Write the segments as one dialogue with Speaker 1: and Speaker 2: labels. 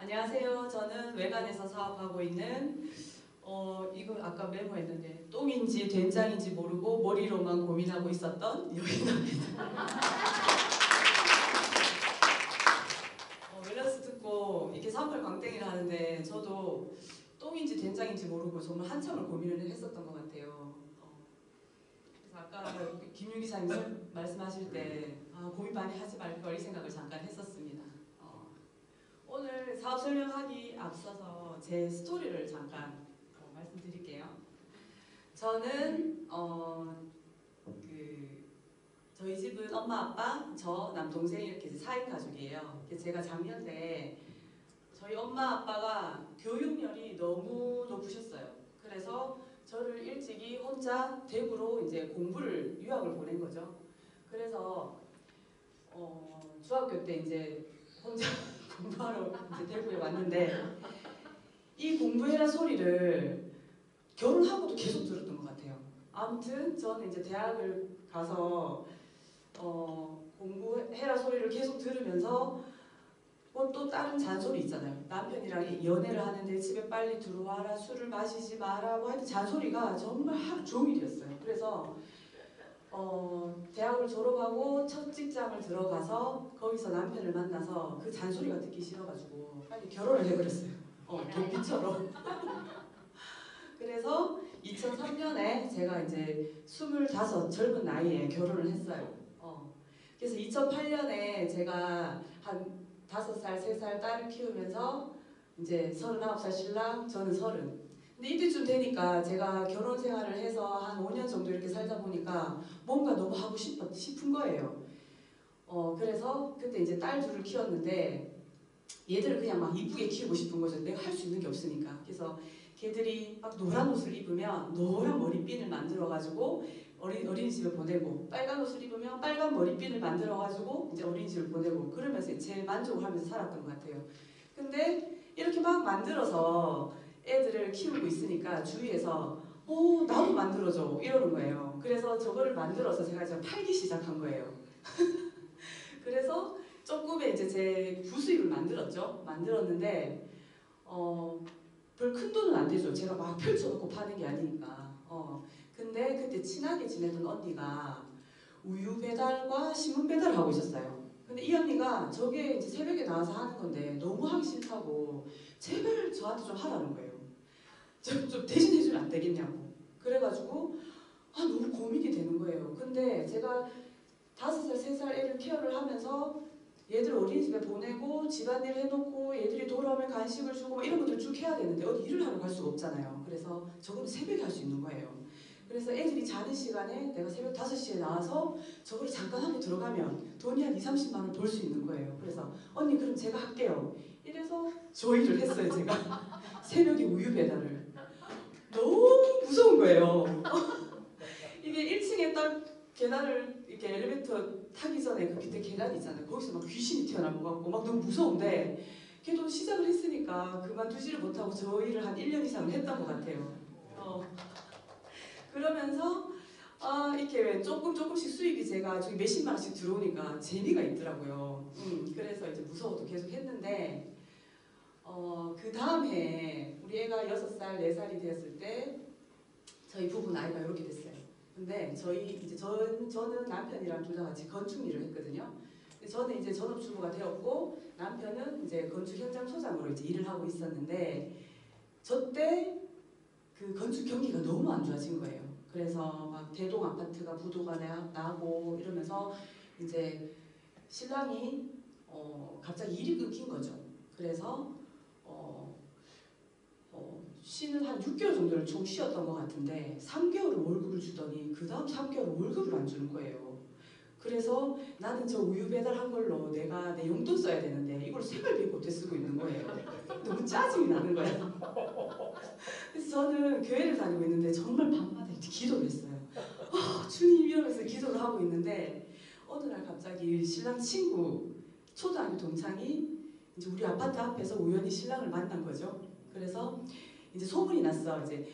Speaker 1: 안녕하세요. 저는 외관에서 사업하고 있는 이거 아까 메모했는데 똥인지 된장인지 모르고 머리로만 고민하고 있었던 여인입니다. 밸런스 듣고 이렇게 산불 광땡이를 하는데 저도 똥인지 된장인지 모르고 정말 한참을 고민을 했었던 것 같아요. 그래서 아까 김유 기사님 말씀하실 때 고민 많이 하지 말걸 이 생각을 잠깐 했었습니다. 오늘 사업 설명하기 앞서서 제 스토리를 잠깐 말씀드릴게요. 저는 저희 집은 엄마, 아빠, 저, 남동생 이렇게 4인 가족이에요. 제가 작년에 저희 엄마, 아빠가 교육열이 너무 높으셨어요. 그래서 저를 일찍이 혼자 대구로 이제 유학을 보낸 거죠. 그래서 중학교 때 이제 혼자 공부하러 이제 대구에 왔는데 이 공부해라 소리를 결혼하고도 계속 들었던 것 같아요. 아무튼 저는 이제 대학을 가서 공부해라 소리를 계속 들으면서 또 다른 잔소리 있잖아요. 남편이랑 연애를 하는데 집에 빨리 들어와라, 술을 마시지 마라고 하여튼 잔소리가 정말 하루 종일이었어요. 그래서 대학을 졸업하고 첫 직장을 들어가서 거기서 남편을 만나서 그 잔소리가 듣기 싫어가지고 빨리 결혼을 해버렸어요. 도피처럼. 그래서 2003년에 제가 이제 25 젊은 나이에 결혼을 했어요. 그래서 2008년에 제가 한 5살, 3살 딸을 키우면서 이제 39살 신랑, 저는 30. 근데 이때쯤 되니까 제가 결혼 생활을 해서 한 5년 정도 이렇게 살다 보니까 뭔가 너무 하고 싶은 거예요. 그래서 그때 이제 딸 둘을 키웠는데 얘들을 그냥 막 이쁘게 키우고 싶은 거죠. 내가 할 수 있는 게 없으니까. 그래서 걔들이 막 노란 옷을 입으면 노란 머리핀을 만들어가지고 어린이집에 보내고, 빨간 옷을 입으면 빨간 머리핀을 만들어가지고 이제 어린이집을 보내고, 그러면서 제 만족을 하면서 살았던 것 같아요. 근데 이렇게 막 만들어서 애들을 키우고 있으니까 주위에서 나도 만들어줘 이러는 거예요. 그래서 저거를 만들어서 제가 지금 팔기 시작한 거예요. 그래서 조금의 이제 제 부수입을 만들었는데 별 큰 돈은 안 되죠. 제가 막 펼쳐놓고 파는 게 아니니까. 근데 그때 친하게 지내던 언니가 우유 배달과 신문 배달을 하고 있었어요. 근데 이 언니가 저게 이제 새벽에 나와서 하는 건데 너무 하기 싫다고 제발 저한테 좀 하라는 거예요. 좀 대신 해주면 안 되겠냐고. 그래가지고 너무 고민이 되는 거예요. 근데 제가 5살, 3살 애를 케어를 하면서 얘들 어린이집에 보내고 집안일 해놓고 얘들이 돌아오면 간식을 주고 막 이런 것들을 쭉 해야 되는데 어디 일을 하러 갈 수가 없잖아요. 그래서 저거는 새벽에 할 수 있는 거예요. 그래서 애들이 자는 시간에 내가 새벽 5시에 나와서 저거를 잠깐 하고 들어가면 돈이 한 20, 30만 원 벌 수 있는 거예요. 그래서 언니 그럼 제가 할게요. 이래서 저 일을 했어요. 제가 새벽에 우유 배달을. 너무 무서운 거예요. 이게 1층에 딱 계단을 이렇게 엘리베이터 타기 전에 그 밑에 계단 있잖아요. 거기서 막 귀신이 튀어나온 것 같고 막 너무 무서운데 그래도 시작을 했으니까 그만두지를 못하고 저 일을 한 1년 이상을 했던 것 같아요. 그러면서 이렇게 왜 조금씩 수입이 제가 저기 몇십만 원씩 들어오니까 재미가 있더라고요. 그래서 이제 무서워도 계속 했는데 그 다음 해에 우리 애가 6살, 4살이 되었을 때 저희 부부 나이가 이렇게 됐어요. 근데 저는 남편이랑 둘 다 같이 건축 일을 했거든요. 저는 이제 전업주부가 되었고 남편은 이제 건축 현장 소장으로 이제 일을 하고 있었는데 저 때 그 건축 경기가 너무 안 좋아진 거예요. 그래서 막 대동 아파트가 부도가 나고 이러면서 이제 신랑이 갑자기 일이 끊긴 거죠. 그래서 쉬는 한 6개월 정도를 총 쉬었던 것 같은데 3개월을 월급을 주더니 그 다음 3개월 월급을 안 주는 거예요. 그래서 나는 저 우유 배달한 걸로 내가 내 용돈 써야 되는데 이걸 생활비 못해 쓰고 있는 거예요. 너무 짜증이 나는 거예요. 그래서 저는 교회를 다니고 있는데 정말 밤마다 기도를 했어요. 주님 이러면서 기도를 하고 있는데 어느 날 갑자기 신랑 친구 초등학교 동창이 이제 우리 아파트 앞에서 우연히 신랑을 만난 거죠. 그래서 이제 소문이 났어. 이제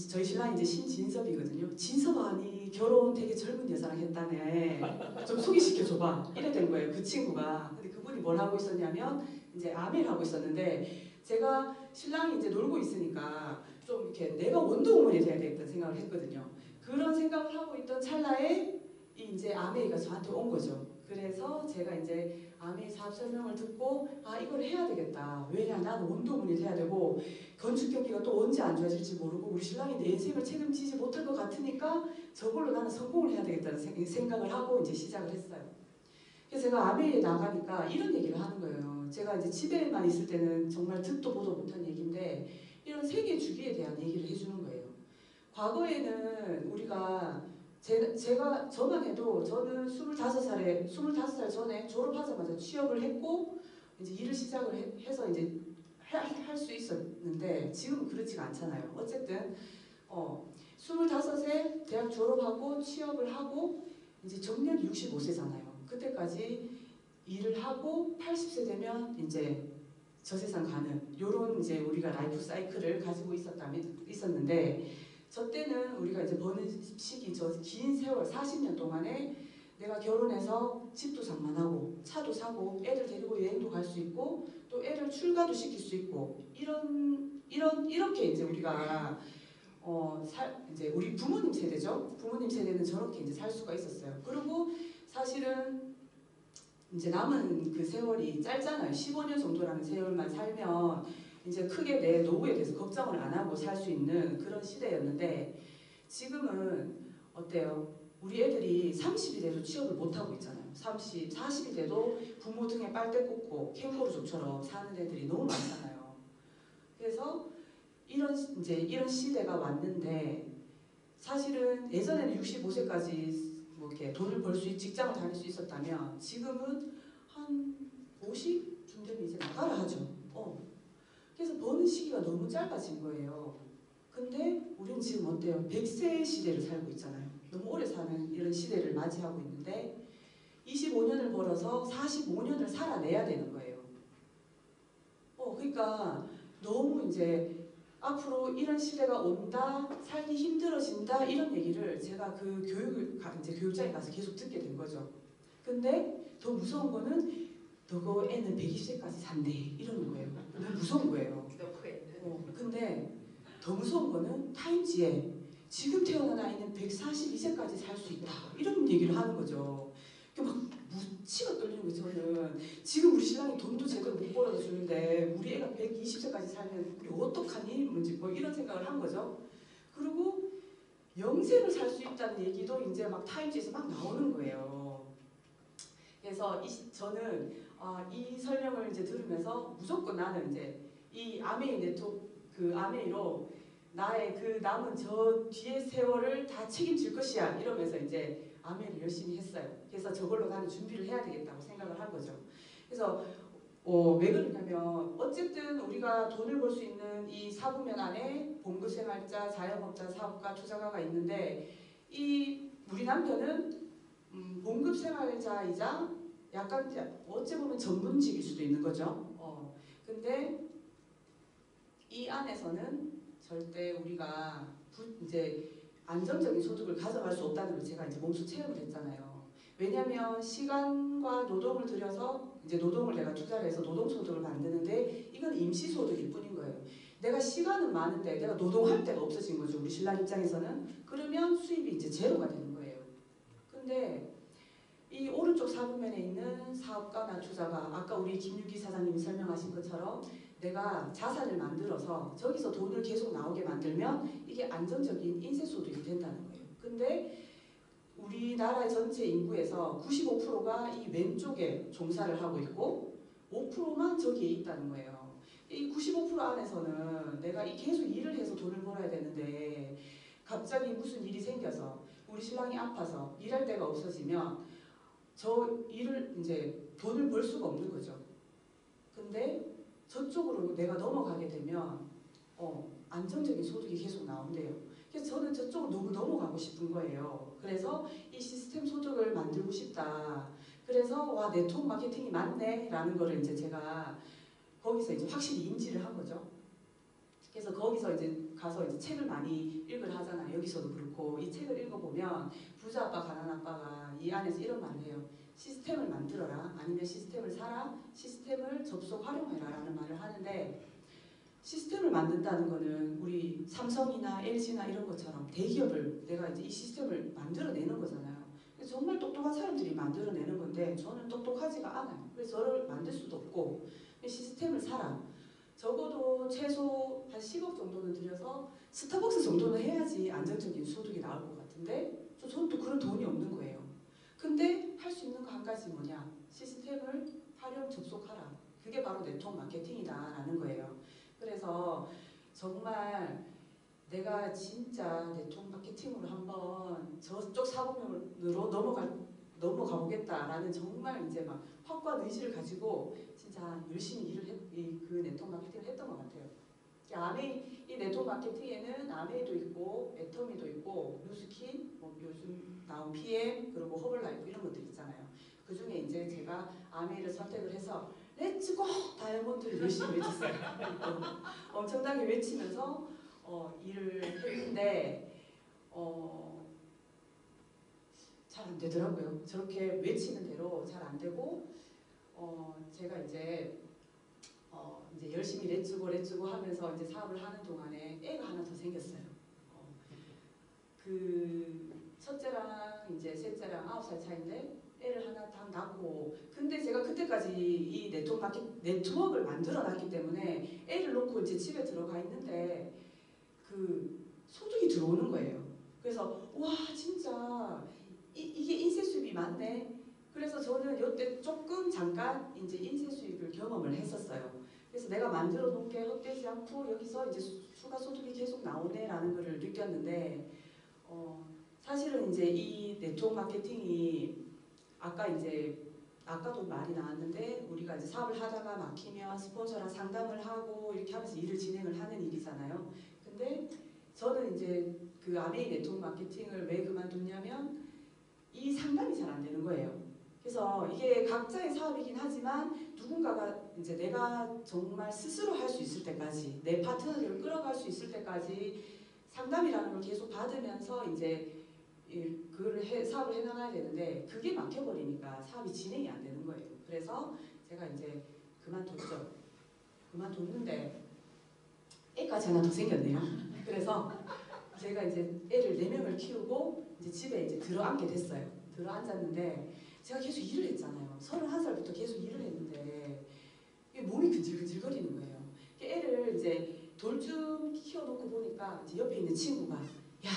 Speaker 1: 저희 신랑이 이제 신진섭이거든요. 진섭아, 니 결혼 되게 젊은 여자랑 했다네. 좀 소개시켜줘봐. 이래 된 거예요. 그 친구가. 근데 그분이 뭘 하고 있었냐면 이제 아메를 하고 있었는데 제가 신랑이 이제 놀고 있으니까 좀 이렇게 내가 원더우먼이 돼야 되겠다는 생각을 했거든요. 그런 생각을 하고 있던 찰나에 이제 아메이가 저한테 온 거죠. 그래서 제가 이제 아메이 사업 설명을 듣고 아 이걸 해야 되겠다. 왜냐 나는 원더우먼이 돼야 되고 건축 경기가 또 언제 안 좋아질지 모르고 우리 신랑이 내 인생을 책임지지 못할 것 같으니까 저걸로 나는 성공을 해야 되겠다는 생각을 하고 이제 시작을 했어요. 그래서 제가 아메이에 나가니까 이런 얘기를 하는 거예요. 제가 이제 집에만 있을 때는 정말 듣도 보도 못한 얘기인데 이런 세계 주기에 대한 얘기를 해주는 거예요. 과거에는 우리가 제가 저만 해도 저는 25살 전에 졸업하자마자 취업을 했고 이제 일을 시작을 해서 이제 할 수 있었는데 지금은 그렇지가 않잖아요. 어쨌든 25세 대학 졸업하고 취업을 하고 이제 정년 65세잖아요. 그때까지 일을 하고 80세 되면 이제 저 세상 가는 요런 이제 우리가 라이프 사이클을 가지고 있었는데 저 때는 우리가 이제 버는 시기 저 긴 세월 40년 동안에 내가 결혼해서 집도 장만하고 차도 사고 애들 데리고 여행도 갈 수 있고 또 애들 출가도 시킬 수 있고 이렇게 이제 우리가 이제 우리 부모님 세대죠. 부모님 세대는 저렇게 이제 살 수가 있었어요. 그리고 사실은 이제 남은 그 세월이 짧잖아요. 15년 정도라는 세월만 살면 이제 크게 내 노후에 대해서 걱정을 안 하고 살 수 있는 그런 시대였는데 지금은 어때요? 우리 애들이 30이 돼도 취업을 못 하고 있잖아요. 30, 40이 돼도 부모 등에 빨대 꽂고 캥거루족처럼 사는 애들이 너무 많잖아요. 그래서 이런 시대가 왔는데 사실은 예전에는 65세까지 뭐 이렇게 돈을 벌 수 직장을 다닐 수 있었다면 지금은 한 50쯤 되면 이제 나가라 하죠. 그래서 버는 시기가 너무 짧아진 거예요. 근데 우리는 지금 어때요? 100세 시대를 살고 있잖아요. 너무 오래 사는 이런 시대를 맞이하고 있는데 25년을 벌어서 45년을 살아내야 되는 거예요. 그러니까 너무 이제 앞으로 이런 시대가 온다, 살기 힘들어진다 이런 얘기를 제가 그 이제 교육장에 가서 계속 듣게 된 거죠. 근데 더 무서운 거는 너거 애는 120세까지 산대 이러는 거예요. 너무 무서운 거예요. 근데 더 무서운 거는 타임지에 지금 태어난 아이는 142세까지 살 수 있다 이런 얘기를 하는 거죠. 막 무치가 떨리는 거예요. 저는 지금 우리 신랑이 돈도 제대로 못 벌어다 주는데 우리 애가 120세까지 살면 우리 어떡하니? 뭐 이런 생각을 한 거죠. 그리고 영생을 살 수 있다는 얘기도 이제 막 타임지에서 막 나오는 거예요. 그래서 저는 이 설명을 이제 들으면서 무조건 나는 이제 이 아메이 그 아메이로 나의 그 남은 저 뒤의 세월을 다 책임질 것이야 이러면서 이제 아메이를 열심히 했어요. 그래서 저걸로 나는 준비를 해야 되겠다고 생각을 한 거죠. 그래서 왜 그러냐면 어쨌든 우리가 돈을 벌 수 있는 이 사부면 안에 봉급생활자, 자영업자, 사업가, 투자가가 있는데 이 우리 남편은 봉급생활자이자 약간 어찌 보면 전문직일 수도 있는 거죠. 근데 이 안에서는 절대 우리가 이제 안정적인 소득을 가져갈 수 없다는 걸 제가 이제 몸소 체험을 했잖아요. 왜냐하면 시간과 노동을 들여서 이제 노동을 내가 투자를 해서 노동소득을 만드는데 이건 임시소득일 뿐인 거예요. 내가 시간은 많은데 내가 노동할 데가 없어진 거죠. 우리 신랑 입장에서는. 그러면 수입이 이제 제로가 되는 거예요. 근데 이 오른쪽 사부면에 있는 사업가나 투자가 아까 우리 김유기 사장님이 설명하신 것처럼 내가 자산을 만들어서 저기서 돈을 계속 나오게 만들면 이게 안정적인 인쇄소득이 된다는 거예요. 근데 우리나라 전체 인구에서 95%가 이 왼쪽에 종사를 하고 있고 5%만 저기에 있다는 거예요. 이 95% 안에서는 내가 계속 일을 해서 돈을 벌어야 되는데 갑자기 무슨 일이 생겨서 우리 신랑이 아파서 일할 데가 없어지면 저 일을 이제 돈을 벌 수가 없는 거죠. 근데 저쪽으로 내가 넘어가게 되면 안정적인 소득이 계속 나온대요. 그래서 저는 저쪽으로 너무 넘어가고 싶은 거예요. 그래서 이 시스템 소득을 만들고 싶다. 그래서 와 네트워크 마케팅이 맞네 라는 거를 이제 제가 거기서 이제 확실히 인지를 한 거죠. 그래서 거기서 이제 가서 이제 책을 많이 읽을 하잖아요. 여기서도 그렇고 이 책을 읽어보면 부자 아빠 가난 아빠가 이 안에서 이런 말을 해요. 시스템을 만들어라, 아니면 시스템을 사라, 시스템을 접속 활용해라 라는 말을 하는데, 시스템을 만든다는 거는 우리 삼성이나 LG나 이런 것처럼 대기업을 내가 이제 이 시스템을 만들어내는 거잖아요. 정말 똑똑한 사람들이 만들어내는 건데 저는 똑똑하지가 않아요. 그래서 저를 만들 수도 없고, 시스템을 사라. 적어도 최소 한 10억 정도는 들여서 스타벅스 정도는 해야지 안정적인 소득이 나올 것 같은데, 저는 또 그런 돈이 없는 거예요. 근데 할 수 있는 거 한 가지 뭐냐? 시스템을 활용 접속하라. 그게 바로 네트워크 마케팅이다라는 거예요. 그래서 정말 내가 진짜 네트워크 마케팅으로 한번 저쪽 사업용으로 넘어가 보겠다라는 정말 이제 막 확고한 의지를 가지고 진짜 열심히 그 네트워크 마케팅을 했던 것 같아요. 이 네트워크 마케팅에는 아메이도 있고 애터미도 있고 뉴스킨, 뭐 요즘 나온 PM, 그리고 허블라이프 이런 것들 있잖아요. 그 중에 이제 제가 아메이를 선택을 해서 렛츠고 다이아몬드를 열심히 외쳤어요. 엄청나게 외치면서 일을 했는데 잘 안 되더라고요. 저렇게 외치는 대로 잘 안 되고, 제가 이제 열심히 렛츠고 하면서 이제 사업을 하는 동안에 애가 하나 더 생겼어요. 그 첫째랑 이제 셋째랑 9살 차인데 애를 하나 다 낳고, 근데 제가 그때까지 이 네트워크를 만들어 놨기 때문에 애를 놓고 이제 집에 들어가 있는데 그 소득이 들어오는 거예요. 그래서 와 진짜 이게 인쇄 수입이 많네. 그래서 저는 이때 조금 잠깐 이제 인쇄 수입을 경험을 했었어요. 그래서 내가 만들어 놓은 게 헛되지 않고 여기서 이제 추가 소득이 계속 나오네라는 것을 느꼈는데, 사실은 이제 이 네트워크 마케팅이 아까도 말이 나왔는데, 우리가 이제 사업을 하다가 막히면 스폰서랑 상담을 하고 이렇게 하면서 일을 진행을 하는 일이잖아요. 근데 저는 이제 그 아메이 네트워크 마케팅을 왜 그만뒀냐면 이 상담이 잘 안 되는 거예요. 그래서 이게 각자의 사업이긴 하지만 누군가가 이제 내가 정말 스스로 할 수 있을 때까지, 내 파트너를 끌어갈 수 있을 때까지 상담이라는 걸 계속 받으면서 이제 사업을 해나가야 되는데, 그게 막혀버리니까 사업이 진행이 안 되는 거예요. 그래서 제가 이제 그만뒀는데 애까지 하나 더 생겼네요. 그래서 제가 이제 애를 4명을 키우고 이제 집에 이제 들어앉게 됐어요. 들어앉았는데 제가 계속 일을 했잖아요. 31살부터 계속 일을 했는데 몸이 근질근질거리는 거예요. 애를 이제 돌쯤 키워놓고 보니까 이제 옆에 있는 친구가, 야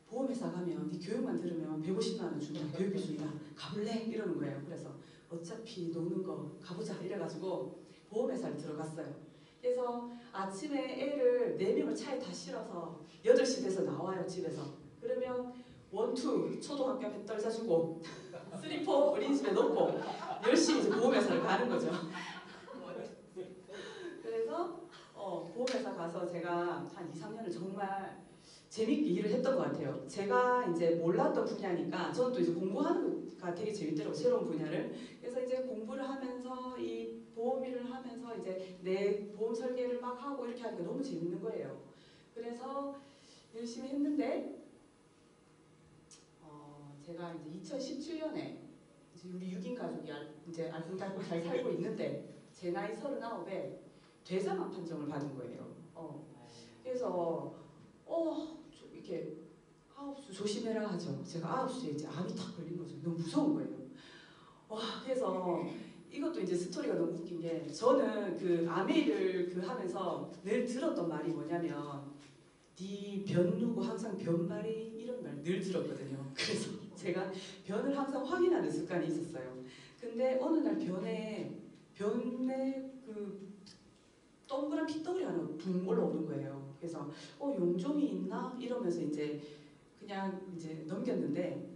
Speaker 1: 보험회사 가면 네 교육만 들으면 150만 원 준다, 교육비 준다, 가볼래? 이러는 거예요. 그래서 어차피 노는 거 가보자 이래가지고 보험회사를 들어갔어요. 그래서 아침에 애를 4명을 차에 다 실어서 8시 돼서 나와요, 집에서. 그러면 1, 2 초등학교 앞에 떨자주고 3, 4 어린이집에 놓고 열심히 이제 보험회사를 가는 거죠. 그래서 보험회사 가서 제가 한 2, 3년을 정말 재밌게 일을 했던 것 같아요. 제가 이제 몰랐던 분야니까 저는 또 이제 공부하는 거가 되게 재밌더라고요, 새로운 분야를. 그래서 이제 공부를 하면서 이 보험 일을 하면서 이제 내 보험 설계를 막 하고 이렇게 하니까 너무 재밌는 거예요. 그래서 열심히 했는데 제가 이제 2017년에 이제 우리 6인 가족이 이제 알콩달콩 잘 살고 있는데 제 나이 39에 대사망 판정을 받은 거예요. 그래서 이렇게 아홉수 조심해라 하죠. 제가 9시에 이제 암이 탁 걸린 거죠. 너무 무서운 거예요. 그래서 이것도 이제 스토리가 너무 웃긴 게, 저는 그 아메이를 하면서 늘 들었던 말이 뭐냐면 네 변 누고 항상 변말이, 이런 말 늘 들었거든요. 그래서 제가 변을 항상 확인하는 습관이 있었어요. 근데 어느 날 변에 그 동그란 핏덩이 하나 붕 올라오는 거예요. 그래서 용종이 있나 이러면서 이제 그냥 이제 넘겼는데,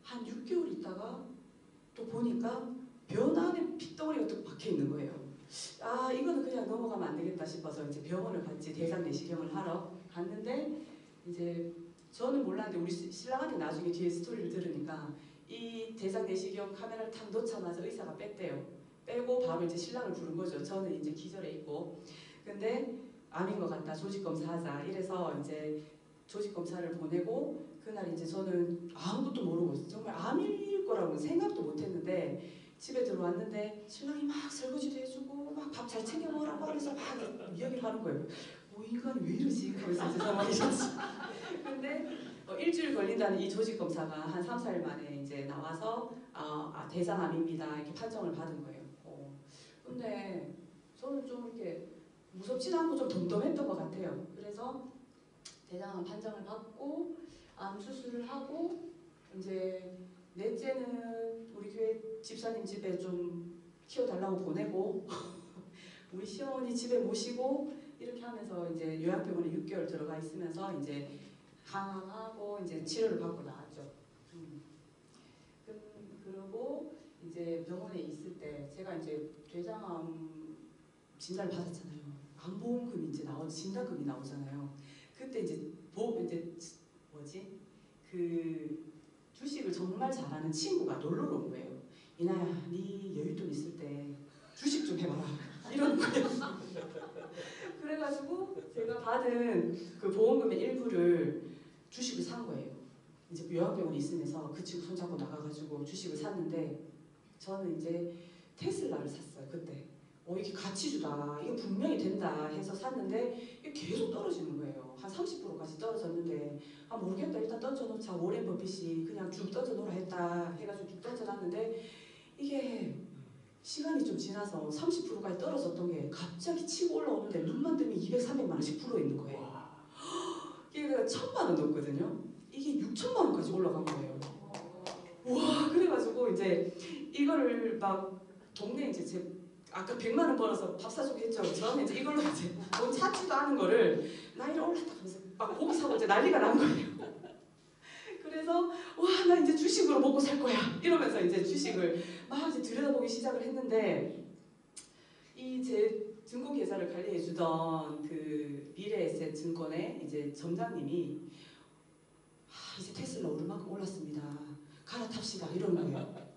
Speaker 1: 한 6개월 있다가 또 보니까 변 안에 핏덩어리가 또 박혀 있는 거예요. 이거는 그냥 넘어가면 안 되겠다 싶어서 이제 병원을 갔지. 대장 내시경을 하러 갔는데, 이제 저는 몰랐는데 우리 신랑한테 나중에 뒤에 스토리를 들으니까 이 대장 내시경 카메라를 탁 놓자마자 의사가 뺐대요. 빼고 바로 이제 신랑을 부른 거죠. 저는 이제 기절해 있고. 근데 암인 것 같다, 조직 검사하자 이래서 이제 조직 검사를 보내고 그날 이제 저는 아무것도 모르고 정말 암일 거라고 생각도 못했는데 집에 들어왔는데 신랑이 막 설거지도 해주고 막 밥 잘 챙겨 먹으라고 하면서 막 이야기를 하는 거예요. 뭐 인간이 왜 이러지? 하면서 이제 상황이셨지. 근데 일주일 걸린다는 이 조직 검사가 한 3, 4일 만에 이제 나와서 대장암입니다 이렇게 판정을 받은 거예요. 근데 저는 좀 이렇게 무섭진 않고 좀 덤덤했던 것 같아요. 그래서 대장암 판정을 받고 암 수술을 하고 이제 넷째는 우리 교회 집사님 집에 좀 키워달라고 보내고 우리 시어머니 집에 모시고 이렇게 하면서 이제 요양병원에 6개월 들어가 있으면서 이제 항암하고 이제 치료를 받고 나왔죠. 그리고 이제 병원에 있을 때 제가 이제 대장암 진단을 받았잖아요. 암보험금이 이제 진단금이 나오잖아요. 그때 이제 그 주식을 정말 잘하는 친구가 놀러 온 거예요. 이나야, 네 여윳돈 있을 때 주식 좀 해봐라. 이런 거예요. 그래가지고 제가 받은 그 보험금의 일부를 주식을 산 거예요. 이제 요양병원에 있으면서 그 친구 손잡고 나가가지고 주식을 샀는데 저는 이제 테슬라를 샀어요. 그때. 이게 가치주다. 이게 분명히 된다 해서 샀는데 이게 계속 떨어지는 거예요. 한 30%까지 떨어졌는데 모르겠다. 일단 던져놓자. 워렌 버핏이 그냥 쭉 던져놓으라 했다 해가지고 쭉 던져놨는데 이게 시간이 좀 지나서 30%까지 떨어졌던 게 갑자기 치고 올라오는데 눈만 뜨면 200, 300만 원씩 불어 있는 거예요. 이게 내가 1,000만 원 넣었거든요. 이게 6천만 원까지 올라간 거예요. 와, 그래가지고 이제 이거를 막 동네 이제 아까 100만 원 벌어서 밥 사주고 했죠. 저는 이제 이걸로 이제 돈 찾지도 않은 거를 나이를 올랐다 하면서 막 고기 사고 이제 난리가 난 거예요. 그래서 와, 나 이제 주식으로 먹고 살 거야 이러면서 이제 주식을 막 이제 들여다보기 시작을 했는데 이 제 증권 계좌를 관리해 주던 그 미래에셋 증권의 이제 점장님이 이제 테슬라 오를 만큼 올랐습니다. 갈아탑시다 이러는 거예요.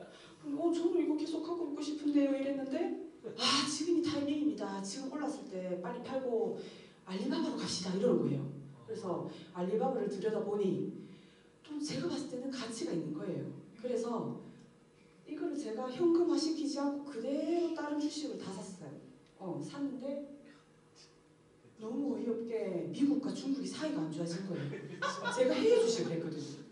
Speaker 1: 저는 이거 계속 하고 있고 싶은데요 이랬는데 지금이 타이밍입니다. 지금 올랐을 때 빨리 팔고 알리바바로 갑시다 이러는 거예요. 그래서 알리바바를 들여다보니 또 제가 봤을 때는 가치가 있는 거예요. 그래서 이거를 제가 현금화시키지 않고 그대로 다른 주식을 다 샀어요. 샀는데 너무 어이없게 미국과 중국이 사이가 안 좋아진 거예요. 제가 해외 주식을 했거든요.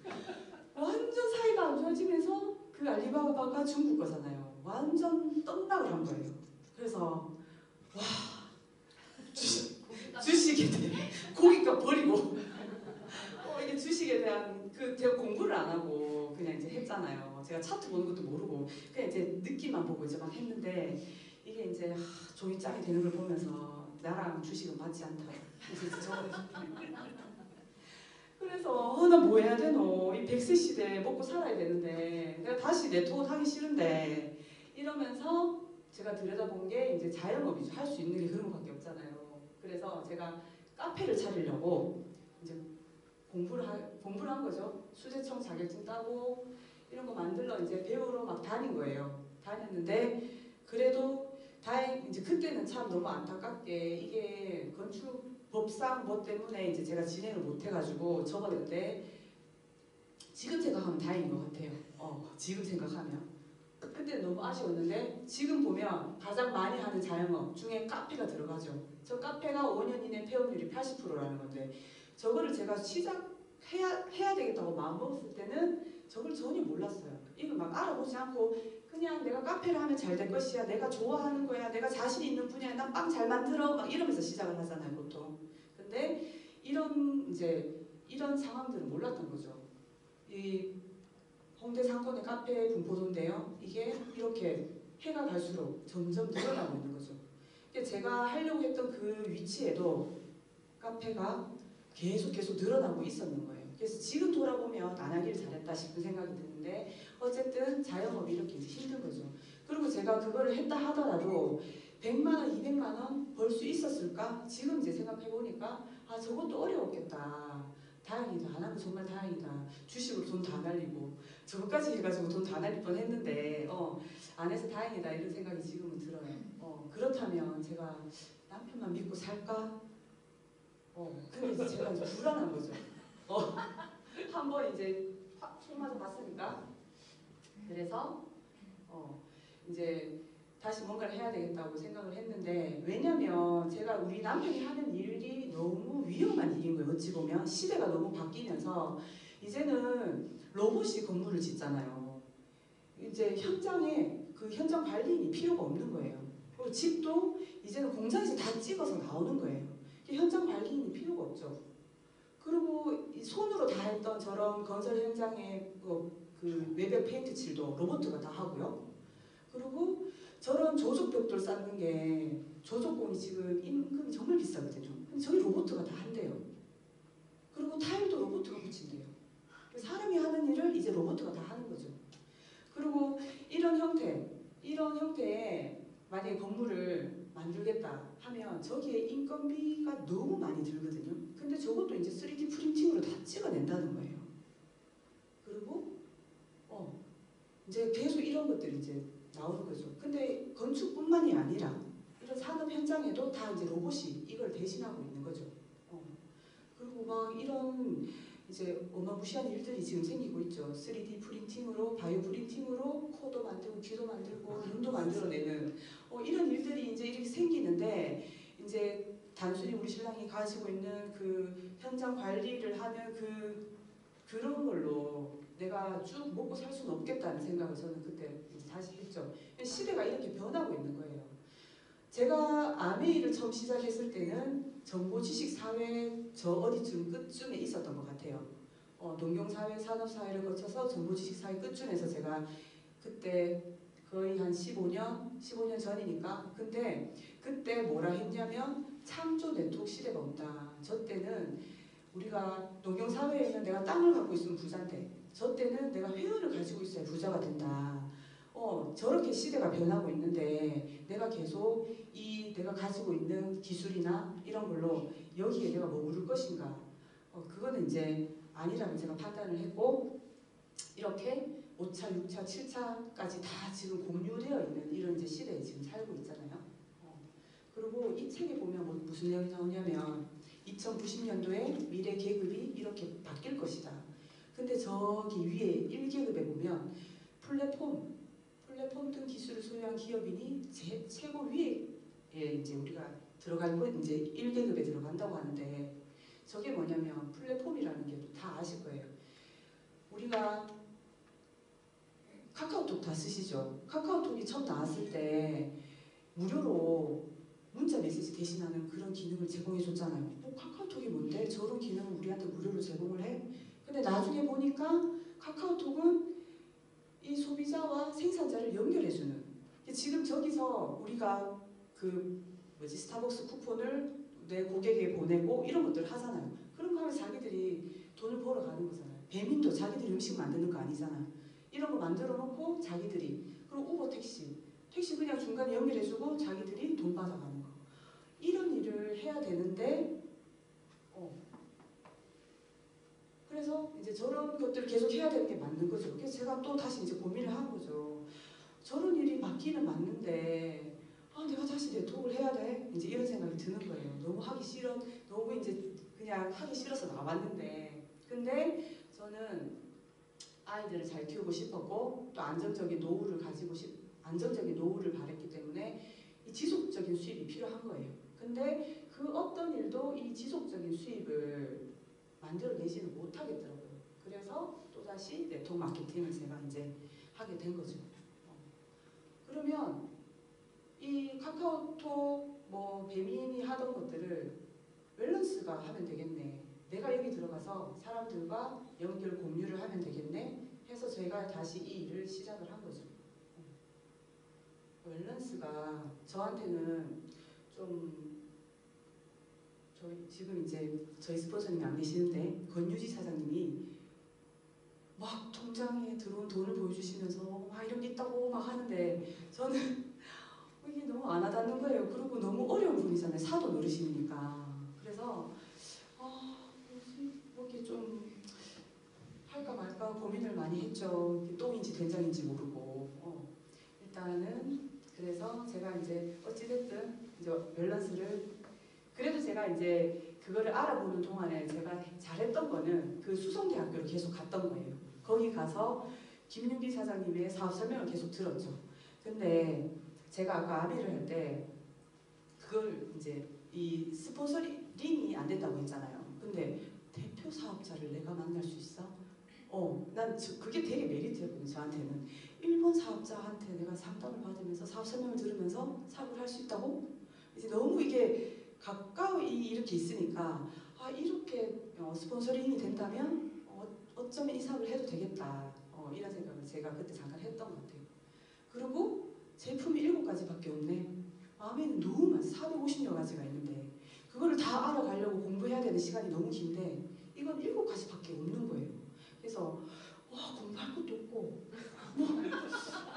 Speaker 1: 완전 사이가 안 좋아지면서 그 알리바바가 중국 거잖아요. 완전 떡락을 한 거예요. 그래서 와, 주식에 대해 고깃값 버리고 이게 주식에 대한 제가 공부를 안 하고 그냥 이제 했잖아요. 제가 차트 보는 것도 모르고 그냥 이제 느낌만 보고 이제 막 했는데 이게 이제 종이장이 되는 걸 보면서 나랑 주식은 맞지 않다. 그래서 나 뭐 해야 되노? 이 100세 시대에 먹고 살아야 되는데 내가 다시 네트워크 하기 싫은데 이러면서 제가 들여다본 게 이제 자영업이죠. 할 수 있는 게 그런 것밖에 없잖아요. 그래서 제가 카페를 차리려고 이제 공부를 한 거죠. 수제청 자격증 따고 이런 거 만들러 이제 배우러 막 다닌 거예요. 다녔는데 그래도 이제 그때는 참 너무 안타깝게 이게 건축법상 뭐 때문에 이제 제가 진행을 못 해가지고 접었는데 지금 생각하면 다행인 것 같아요. 지금 생각하면. 그때 너무 아쉬웠는데 지금 보면 가장 많이 하는 자영업 중에 카페가 들어가죠. 저 카페가 5년 이내 폐업률이 80%라는 건데 저거를 제가 시작해야 되겠다고 마음먹었을 때는 저걸 전혀 몰랐어요. 이걸 막 알아보지 않고 그냥 내가 카페를 하면 잘 될 것이야. 내가 좋아하는 거야. 내가 자신 있는 분야에 난 빵 잘 만들어. 막 이러면서 시작을 하잖아요, 보통. 근데 이런 상황들은 몰랐던 거죠. 이 홍대 상권의 카페 분포도인데요. 이게 이렇게 해가 갈수록 점점 늘어나고 있는 거죠. 제가 하려고 했던 그 위치에도 카페가 계속 늘어나고 있었는 거예요. 그래서 지금 돌아보면 안 하길 잘했다 싶은 생각이 드는데 어쨌든 자영업이 이렇게 이제 힘든 거죠. 그리고 제가 그거를 했다 하더라도 100만 원, 200만 원 벌 수 있었을까? 지금 이제 생각해보니까 저것도 어려웠겠다. 다행이다. 안 하면 정말 다행이다. 주식으로 돈 다 날리고 저것까지 해가지고 돈 다 날릴 뻔했는데 안 해서 다행이다 이런 생각이 지금은 들어요. 그렇다면 제가 남편만 믿고 살까? 근데 이제 제가 이제 불안한 거죠. 한번 이제 총 맞아 봤으니까. 그래서 이제 다시 뭔가를 해야 되겠다고 생각을 했는데, 왜냐면 제가 우리 남편이 하는 일이 너무 위험한 일인 거예요. 어찌 보면 시대가 너무 바뀌면서 이제는 로봇이 건물을 짓잖아요. 이제 현장에 그 현장 관리인이 필요가 없는 거예요. 그리고 집도 이제는 공장에서 다 찍어서 나오는 거예요. 현장 관리인이 필요가 없죠. 그리고 손으로 다 했던 저런 건설 현장의 그 외벽 페인트 칠도 로봇가 다 하고요. 그리고 저런 조적벽돌 쌓는 게 조적공이 지금 임금이 정말 비싸거든요. 근데 저기 로봇가 다 한대요. 그리고 타일도 로봇가 붙인대요. 사람이 하는 일을 이제 로봇가 다 하는 거죠. 그리고 이런 형태의 만약에 건물을 만들겠다 하면 저기에 인건비가 너무 많이 들거든요. 근데 저것도 이제 3D 프린팅으로 다 찍어낸다는 거예요. 그리고 이제 계속 이런 것들이 이제 나오는 거죠. 근데 건축뿐만이 아니라 이런 산업 현장에도 다 이제 로봇이 이걸 대신하고 있는 거죠. 그리고 막 이런 이제 어마무시한 일들이 지금 생기고 있죠. 3D 프린팅으로, 바이오 프린팅으로 코도 만들고 귀도 만들고 눈도 만들어내는 이런 일들이 이제 이렇게 생기는데, 이제 단순히 우리 신랑이 가지고 있는 그 현장 관리를 하는 그런 걸로 내가 쭉 먹고 살 수는 없겠다는 생각을 저는 그때 다시 했죠. 시대가 이렇게 변하고 있는 거예요. 제가 아메이를 처음 시작했을 때는 정보지식사회 저 어디쯤 끝쯤에 있었던 것 같아요. 농경사회, 산업사회를 거쳐서 정보지식사회 끝쯤에서 제가 그때 거의 한 15년 전이니까. 근데 그때 뭐라 했냐면 창조 네트워크 시대가 온다. 저 때는 우리가 농경사회에는 내가 땅을 갖고 있으면 부자인데 저 때는 내가 회원을 가지고 있어야 부자가 된다. 저렇게 시대가 변하고 있는데 내가 계속 내가 가지고 있는 기술이나 이런 걸로 여기에 내가 머무를 것인가? 그거는 이제 아니라고 제가 판단을 했고, 이렇게 5차, 6차, 7차까지 다 지금 공유되어 있는 이런 이제 시대에 지금 살고 있잖아요. 그리고 이 책에 보면 무슨 내용이 나오냐면 2090년도에 미래 계급이 이렇게 바뀔 것이다. 근데 저기 위에 1계급에 보면 플랫폼 등 기술을 소유한 기업인이 최고 위에 이제 우리가 들어갈 거 이제 1계급에 들어간다고 하는데, 저게 뭐냐면 플랫폼이라는 게 다 아실 거예요. 우리가 카카오톡 다 쓰시죠? 카카오톡이 처음 나왔을 때 무료로 문자 메시지 대신하는 그런 기능을 제공해 줬잖아요. 카카오톡이 뭔데? 저런 기능을 우리한테 무료로 제공을 해? 근데 나중에 보니까 카카오톡은 이 소비자와 생산자를 연결해주는, 지금 저기서 우리가 스타벅스 쿠폰을 내 고객에게 보내고 이런 것들을 하잖아요. 그런 거 하면 자기들이 돈을 벌어 가는 거잖아요. 배민도 자기들이 음식 만드는 거 아니잖아요. 이런 거 만들어 놓고 자기들이, 그리고 우버 택시 그냥 중간에 연결해주고 자기들이 돈 받아가는 거, 이런 일을 해야 되는데 그래서 이제 저런 것들을 계속 해야 되는 게 맞는 거죠. 그래서 제가 또 다시 이제 고민을 한 거죠. 저런 일이 맞기는 맞는데 내가 다시 네트워크를 해야 돼? 이제 이런 생각이 드는 거예요. 너무 이제 그냥 하기 싫어서 나왔는데, 근데 저는 아이들을 잘 키우고 싶었고 또 안정적인 노후를 바랬기 때문에 이 지속적인 수입이 필요한 거예요. 근데 그 어떤 일도 이 지속적인 수입을 만들어내지는 못하겠더라고요. 그래서 또다시 네트워크 마케팅을 제가 이제 하게 된 거죠. 그러면 이 카카오톡 배민이 하던 것들을 밸런스가 하면 되겠네. 내가 여기 들어가서 사람들과 연결 공유를 하면 되겠네 해서 제가 다시 이 일을 시작을 한 거죠. 밸런스가 저한테는 좀, 지금 이제 저희 스폰서님이 안 계시는데 권유지 사장님이 막 통장에 들어온 돈을 보여주시면서 이런 게 있다고 막 하는데 저는 이게 너무 안 와닿는 거예요. 그리고 너무 어려운 분이잖아요. 사돈 어르신이니까. 그래서 뭐 이렇게 좀 할까 말까 고민을 많이 했죠. 똥인지 된장인지 모르고. 일단은 그래서 제가 이제 어찌됐든 이제 밸런스를 그래도 제가 이제 그거를 알아보는 동안에 제가 잘했던 거는 그 수성대학교를 계속 갔던 거예요. 거기 가서 김윤기 사장님의 사업 설명을 계속 들었죠. 근데 제가 아까 아비를 할 때 그걸 이제 이 스폰서링이 안 된다고 했잖아요. 근데 대표 사업자를 내가 만날 수 있어? 난 그게 되게 메리트였거든요. 저한테는 일본 사업자한테 내가 상담을 받으면서 사업 설명을 들으면서 사업을 할 수 있다고? 이제 너무 이게 가까이 이렇게 있으니까 이렇게 스폰서링이 된다면 어쩌면 이 사업을 해도 되겠다. 이런 생각을 제가 그때 잠깐 했던 것 같아요. 그리고 제품이 7가지밖에 없네. 마음에는 너무 많아. 450여 가지가 있는데 그거를 다 알아가려고 공부해야 되는 시간이 너무 긴데 이건 7가지밖에 없는 거예요. 그래서 공부할 것도 없고 뭐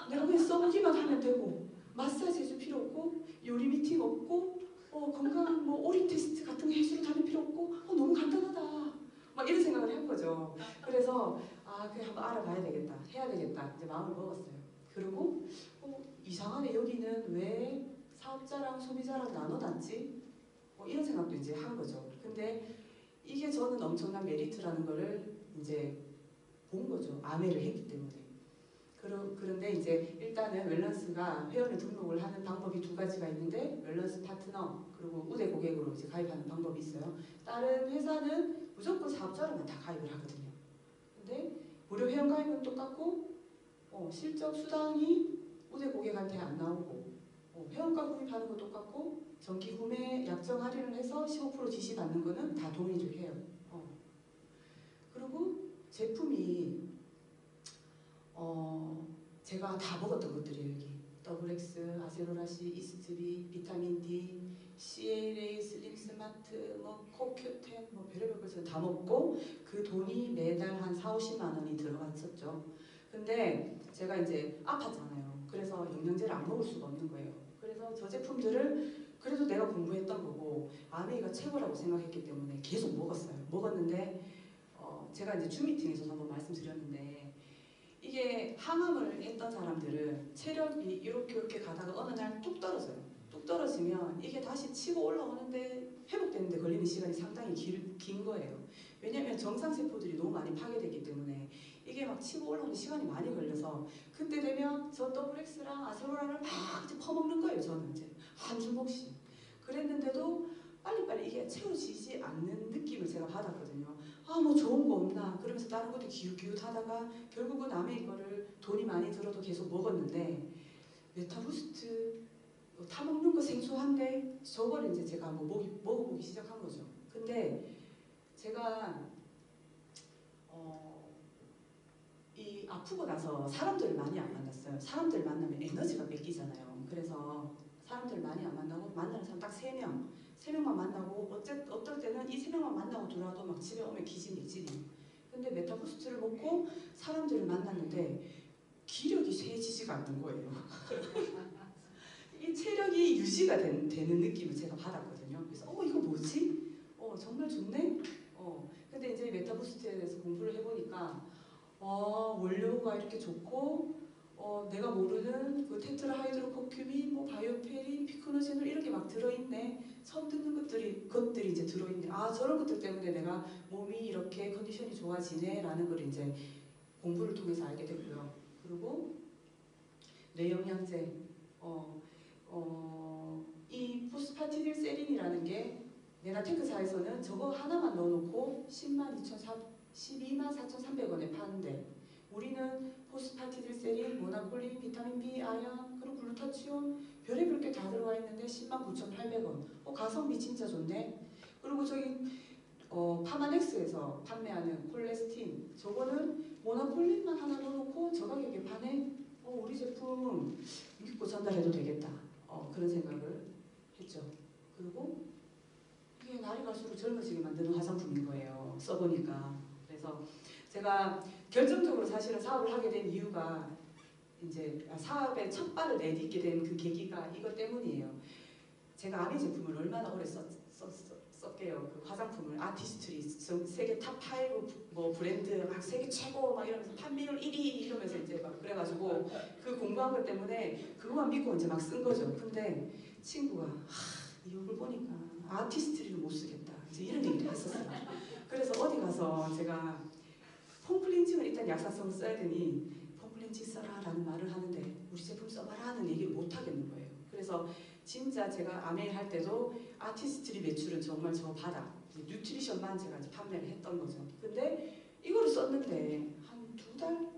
Speaker 1: 내가 그냥 써보기만 하면 되고 마사지 해줄 필요 없고 요리 미팅 없고 건강 뭐 오리 테스트 같은 거 해주러 다닐 필요 없고 너무 간단하다 막 이런 생각을 한 거죠. 그래서 그냥 한번 알아봐야 되겠다 해야 되겠다 이제 마음을 먹었어요. 그리고 이상하네 여기는 왜 사업자랑 소비자랑 나눠놨지? 이런 생각도 이제 한 거죠. 근데 이게 저는 엄청난 메리트라는 거를 이제 본 거죠. 아메를 했기 때문에. 그런데 이제 일단은 웰런스가 회원을 등록을 하는 방법이 2가지가 있는데 웰런스 파트너 그리고 우대 고객으로 이제 가입하는 방법이 있어요. 다른 회사는 무조건 사업자로만 다 가입을 하거든요. 근데 무료 회원 가입은 똑같고 실적 수당이 우대 고객한테 안 나오고 회원가 구입하는 거 똑같고 정기 구매 약정 할인을 해서 15% 지시 받는 거는 다 동의를 해요. 그리고 제품이 제가 다 먹었던 것들이에요. 여기 더블엑스, 아세로라시, 이스트비, 비타민 D, CLA, 슬림 스마트, 뭐 코큐텐, 뭐 별의별 것을 다 먹고 그 돈이 매달 한 4~50만 원이 들어갔었죠. 근데 제가 이제 아팠잖아요. 그래서 영양제를 안 먹을 수가 없는 거예요. 그래서 저 제품들을 그래도 내가 공부했던 거고 아메이가 최고라고 생각했기 때문에 계속 먹었어요. 먹었는데 제가 이제 줌 미팅에서 한번 말씀드렸는데 이게 항암을 했던 사람들은 체력이 이렇게 가다가 어느 날 뚝 떨어져요. 뚝 떨어지면 이게 다시 치고 올라오는데 회복되는데 걸리는 시간이 상당히 긴 거예요. 왜냐하면 정상세포들이 너무 많이 파괴되기 때문에 이게 막 치고 올라오는 시간이 많이 걸려서 그때 되면 저 더블엑스랑 아세로라를 막 이제 퍼먹는 거예요. 저는 이제 한 주먹씩. 그랬는데도 빨리빨리 이게 채워지지 않는 느낌을 제가 받았거든요. 뭐 좋은 거 없나 그러면서 다른 것도 기웃기웃하다가 결국은 남의 거를 돈이 많이 들어도 계속 먹었는데 메타부스트 타먹는 거 생소한데 저걸 이제 제가 한번 먹어보기 시작한 거죠. 근데 제가 이 아프고 나서 사람들을 많이 안 만났어요. 사람들 만나면 에너지가 뺏기잖아요. 그래서 사람들 많이 안 만나고 만나는 사람 딱 3명 3명만 만나고 어떨 때는 이 3명만 만나고 들어와도 막 집에 오면 기진맥진이. 근데 메타부스트를 먹고 사람들을 만났는데 기력이 세지지가 않는 거예요. 이 체력이 유지가 되는 느낌을 제가 받았거든요. 그래서 이거 뭐지? 정말 좋네? 근데 이제 메타부스트에 대해서 공부를 해보니까 원료가 이렇게 좋고 내가 모르는 그 테트라하이드로코큐민, 뭐 바이오페린, 피크노제놀 이런 게 막 들어있네. 처음 듣는 것들이 이제 들어있네. 저런 것들 때문에 내가 몸이 이렇게 컨디션이 좋아지네 라는 걸 이제 공부를 통해서 알게 됐고요. 그리고 뇌영양제 이 포스파티딜세린이라는 게 네나테크사에서는 저거 하나만 넣어놓고 124,300원에 파는데 우리는 포스파티딜세린, 모나콜린, 비타민 B, 아연, 그리고 글루타치온 별의별 게 다 들어가 있는데 109,800원. 가성비 진짜 좋네. 그리고 저기 파마넥스에서 판매하는 콜레스틴 저거는 모나콜린만 하나 넣어놓고 저 가격에 파네. 우리 제품 믿고 전달해도 되겠다. 그런 생각을 했죠. 그리고 이게 날이 갈수록 젊어지게 만드는 화장품인 거예요. 써보니까. 그래서 제가 결정적으로 사실은 사업을 하게 된 이유가 이제 사업의 첫 발을 내딛게 된 그 계기가 이것 때문이에요. 제가 아미 제품을 얼마나 오래 썼게요. 그 화장품을 아티스트리 세계 탑5 뭐 브랜드 막 세계 최고 막 이러면서 판매율 1위 이러면서 이제 막 그래가지고 그 공부한 것 때문에 그것만 믿고 이제 막 쓴 거죠. 근데 친구가 이 얼굴 보니까 아티스트를 못 쓰겠다. 이제 이런 얘기를 했었어요. 그래서 어디 가서 제가 폼클렌징을 일단 약산성을 써야 되니 폼클렌징 써라라는 말을 하는데 우리 제품 써봐라는 얘기를 못 하겠는 거예요. 그래서 진짜 제가 아메이 할 때도 아티스트리 매출은 정말 저 바닥, 뉴트리션만 제가 이제 판매를 했던 거죠. 근데 이거를 썼는데 한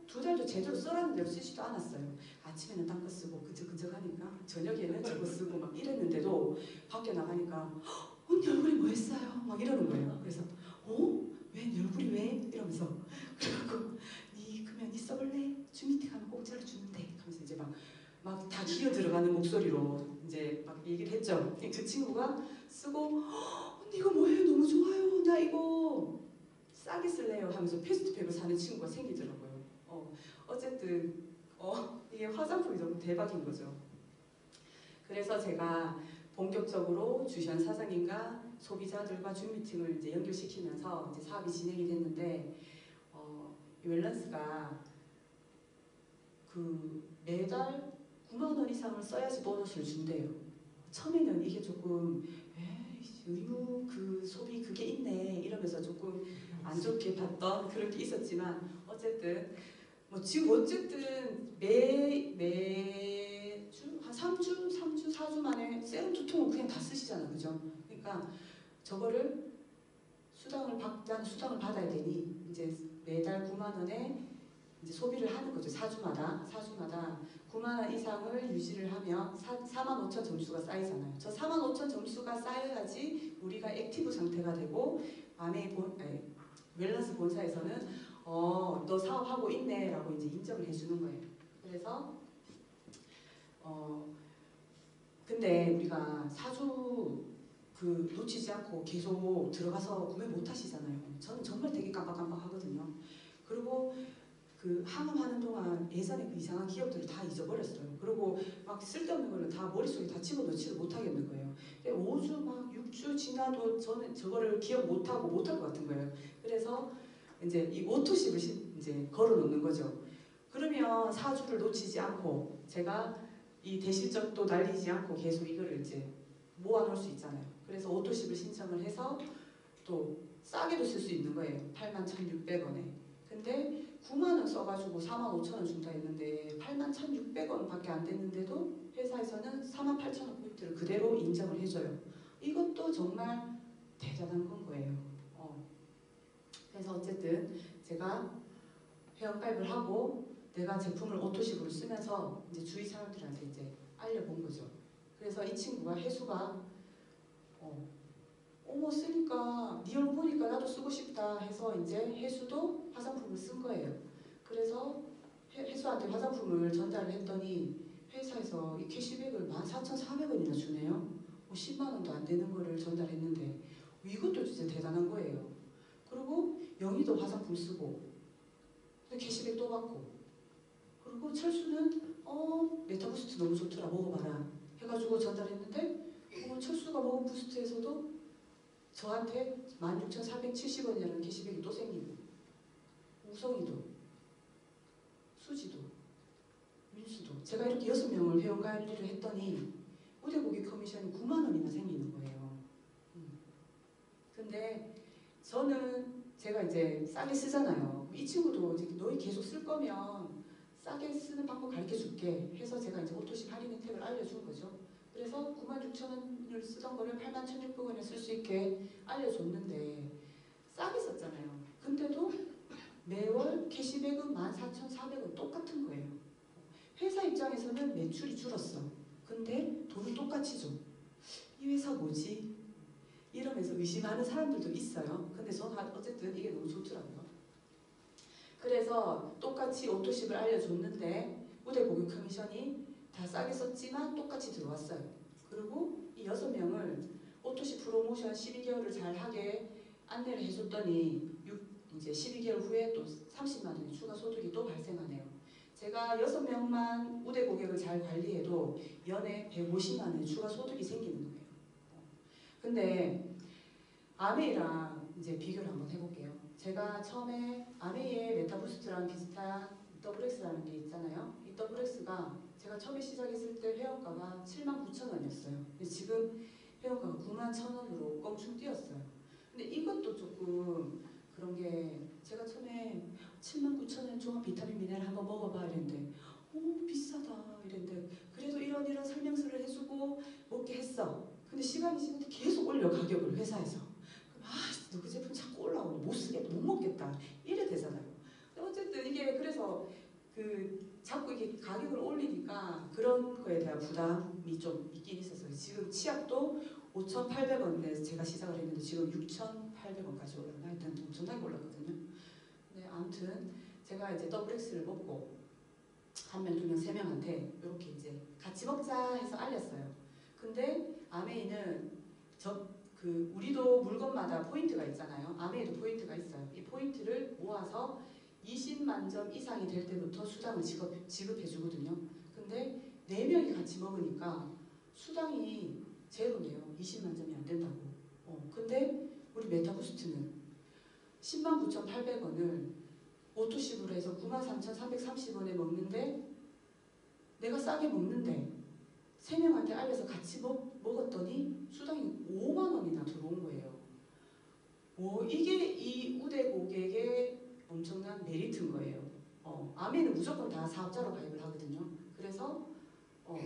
Speaker 1: 두 달도 제대로 써라는 대로 쓰지도 않았어요. 아침에는 딴 거 쓰고 그저그저하니까 저녁에는 저거 쓰고 막 이랬는데도 밖에 나가니까 언니 얼굴이 뭐 했어요? 막 이러는 거예요. 그래서 왜? 내 얼굴이 왜? 이러면서 그래갖고 그러면 니 써볼래? 줌미팅 하면 공짜로 주는데 하면서 이제 막 다 기어 들어가는 목소리로 이제 막 얘기를 했죠. 그 친구가 쓰고 언니 이거 뭐예요? 너무 좋아요. 나 이거 싸게 쓸래요 하면서 패스트팩을 사는 친구가 생기더라고요. 어쨌든 이게 화장품이 너무 대박인 거죠. 그래서 제가 본격적으로 주시한 사장님과 소비자들과 줌미팅을 이제 연결시키면서 이제 사업이 진행이 됐는데 이 웰런스가 매달 9만 원 이상을 써야지 보너스를 준대요. 처음에는 이게 조금 의무 소비 그게 있네 이러면서 조금 안 좋게 봤던 그런 게 있었지만 어쨌든 지금 어쨌든 매주 한 3주, 4주 만에 세럼 2통은 그냥 다 쓰시잖아요. 그죠? 그러니까 저거를 수당을 받아야 되니 이제 매달 9만 원에 이제 소비를 하는 거죠. 4주마다 9만 원 이상을 유지를 하면 4만 5천 점수가 쌓이잖아요. 저 4만 5천 점수가 쌓여야지 우리가 액티브 상태가 되고 웰런스 본사에서는 너 사업하고 있네 라고 이제 인정을 해주는 거예요. 그래서 근데 우리가 4주 놓치지 않고 계속 들어가서 구매 못 하시잖아요. 저는 정말 되게 깜빡깜빡 하거든요. 그리고 항암하는 동안 예전에 이상한 기억들을 다 잊어버렸어요. 그리고 막 쓸데없는 거를 다 머릿속에 다 집어넣지를 못하겠는 거예요. 5주 막 6주 지나도 저는 저거를 기억 못하고 못할 것 같은 거예요. 그래서 이제 이 오토십을 이제 걸어놓는 거죠. 그러면 4주를 놓치지 않고 제가 이 대실적도 날리지 않고 계속 이거를 이제 모아놓을 수 있잖아요. 그래서 오토십을 신청을 해서 또 싸게도 쓸 수 있는 거예요. 81,600원에. 근데 9만 원 써가지고 4만 5천 원 준다 했는데 81,600원 밖에 안 됐는데도 회사에서는 48,000원 포인트를 그대로 인정을 해줘요. 이것도 정말 대단한 건 거예요. 그래서 어쨌든 제가 회원가입을 하고 내가 제품을 오토십으로 쓰면서 이제 주위 사람들한테 이제 알려본 거죠. 그래서 이 친구가 혜수가 어머 쓰니까 네 얼굴 보니까 나도 쓰고 싶다 해서 이제 혜수도 화장품을 쓴 거예요. 그래서 혜수한테 화장품을 전달을 했더니 회사에서 이 캐시백을 14,400원이나 주네요. 10만 원도 안 되는 거를 전달했는데 이것도 진짜 대단한 거예요. 그리고 영희도 화장품 쓰고 캐시백 또 받고 그리고 철수는 메타부스트 너무 좋더라 먹어봐라 해가지고 전달했는데 철수가 먹은 부스트에서도 저한테 16,470원이라는 캐시백이 또 생기고 우성이도 수지도 민수도 제가 이렇게 6명을 회원가입을 했더니 우대고기 커미션이 9만 원이나 생기는 거예요. 근데 저는 제가 이제 싸게 쓰잖아요. 이 친구도 이제 너희 계속 쓸 거면 싸게 쓰는 방법 가르쳐 줄게 해서 제가 이제 오토십 할인 혜택을 알려준 거죠. 그래서 96,000원을 쓰던 거를 81,600원에 쓸 수 있게 알려줬는데 싸게 썼잖아요. 근데도 매월 캐시백은 14,400원 똑같은 거예요. 회사 입장에서는 매출이 줄었어. 근데 돈을 똑같이 줘. 이 회사 뭐지? 이러면서 의심하는 사람들도 있어요. 근데 저는 어쨌든 이게 너무 좋더라고요. 그래서 똑같이 오토십을 알려줬는데 우대고객 커미션이 다 싸게 썼지만 똑같이 들어왔어요. 그리고 이 6명을 오토십 프로모션 12개월을 잘 하게 안내를 해줬더니 이제 12개월 후에 또 30만 원의 추가 소득이 또 발생하네요. 제가 6명만 우대 고객을 잘 관리해도 연에 150만 원의 추가 소득이 생기는 거예요. 근데 아메이랑 이제 비교를 한번 해볼게요. 제가 처음에 아메이의 메타부스트랑 비슷한 더블엑스라는 게 있잖아요. 이 더블엑스가 제가 처음에 시작했을 때 회원가가 79,000원이었어요. 근데 지금 회원가가 91,000원으로 껑충 뛰었어요. 근데 이것도 조금 그런 게 제가 처음에 79,000원 종합 비타민 미네랄 한번 먹어봐 이랬는데 오 비싸다 이랬는데 그래도 이런 설명서를 해주고 먹게 했어. 근데 시간이 지났는데 계속 올려 가격을 회사에서. 너 그 제품 자꾸 올라오니 못 쓰겠다 못 먹겠다 이래 되잖아요. 어쨌든 이게 그래서 그 자꾸 이게 가격을 올리니까 그런 거에 대한 부담이 좀 있긴 있었어요. 지금 치약도 5,800원에 제가 시작을 했는데 지금 6,800원까지 올랐나? 하여튼 엄청나게 올랐거든요. 네, 아무튼 제가 이제 더블엑스를 먹고 한 명, 두 명, 세 명한테 이렇게 이제 같이 먹자 해서 알렸어요. 근데 아메이는 우리도 물건마다 포인트가 있잖아요. 아메이도 포인트가 있어요. 이 포인트를 모아서 20만 점 이상이 될 때부터 수당을 지급해 주거든요. 근데 4명이 같이 먹으니까 수당이 제로네요. 20만 점이 안 된다고. 근데 우리 메타부스트는 109,800원을 오토십으로 해서 93,330원에 먹는데 내가 싸게 먹는데 3명한테 알려서 같이 먹었더니 수당이 5만 원이나 들어온 거예요. 이게 이 우대 고객의 엄청난 메리트인 거예요. 아메는 무조건 다 사업자로 가입을 하거든요. 그래서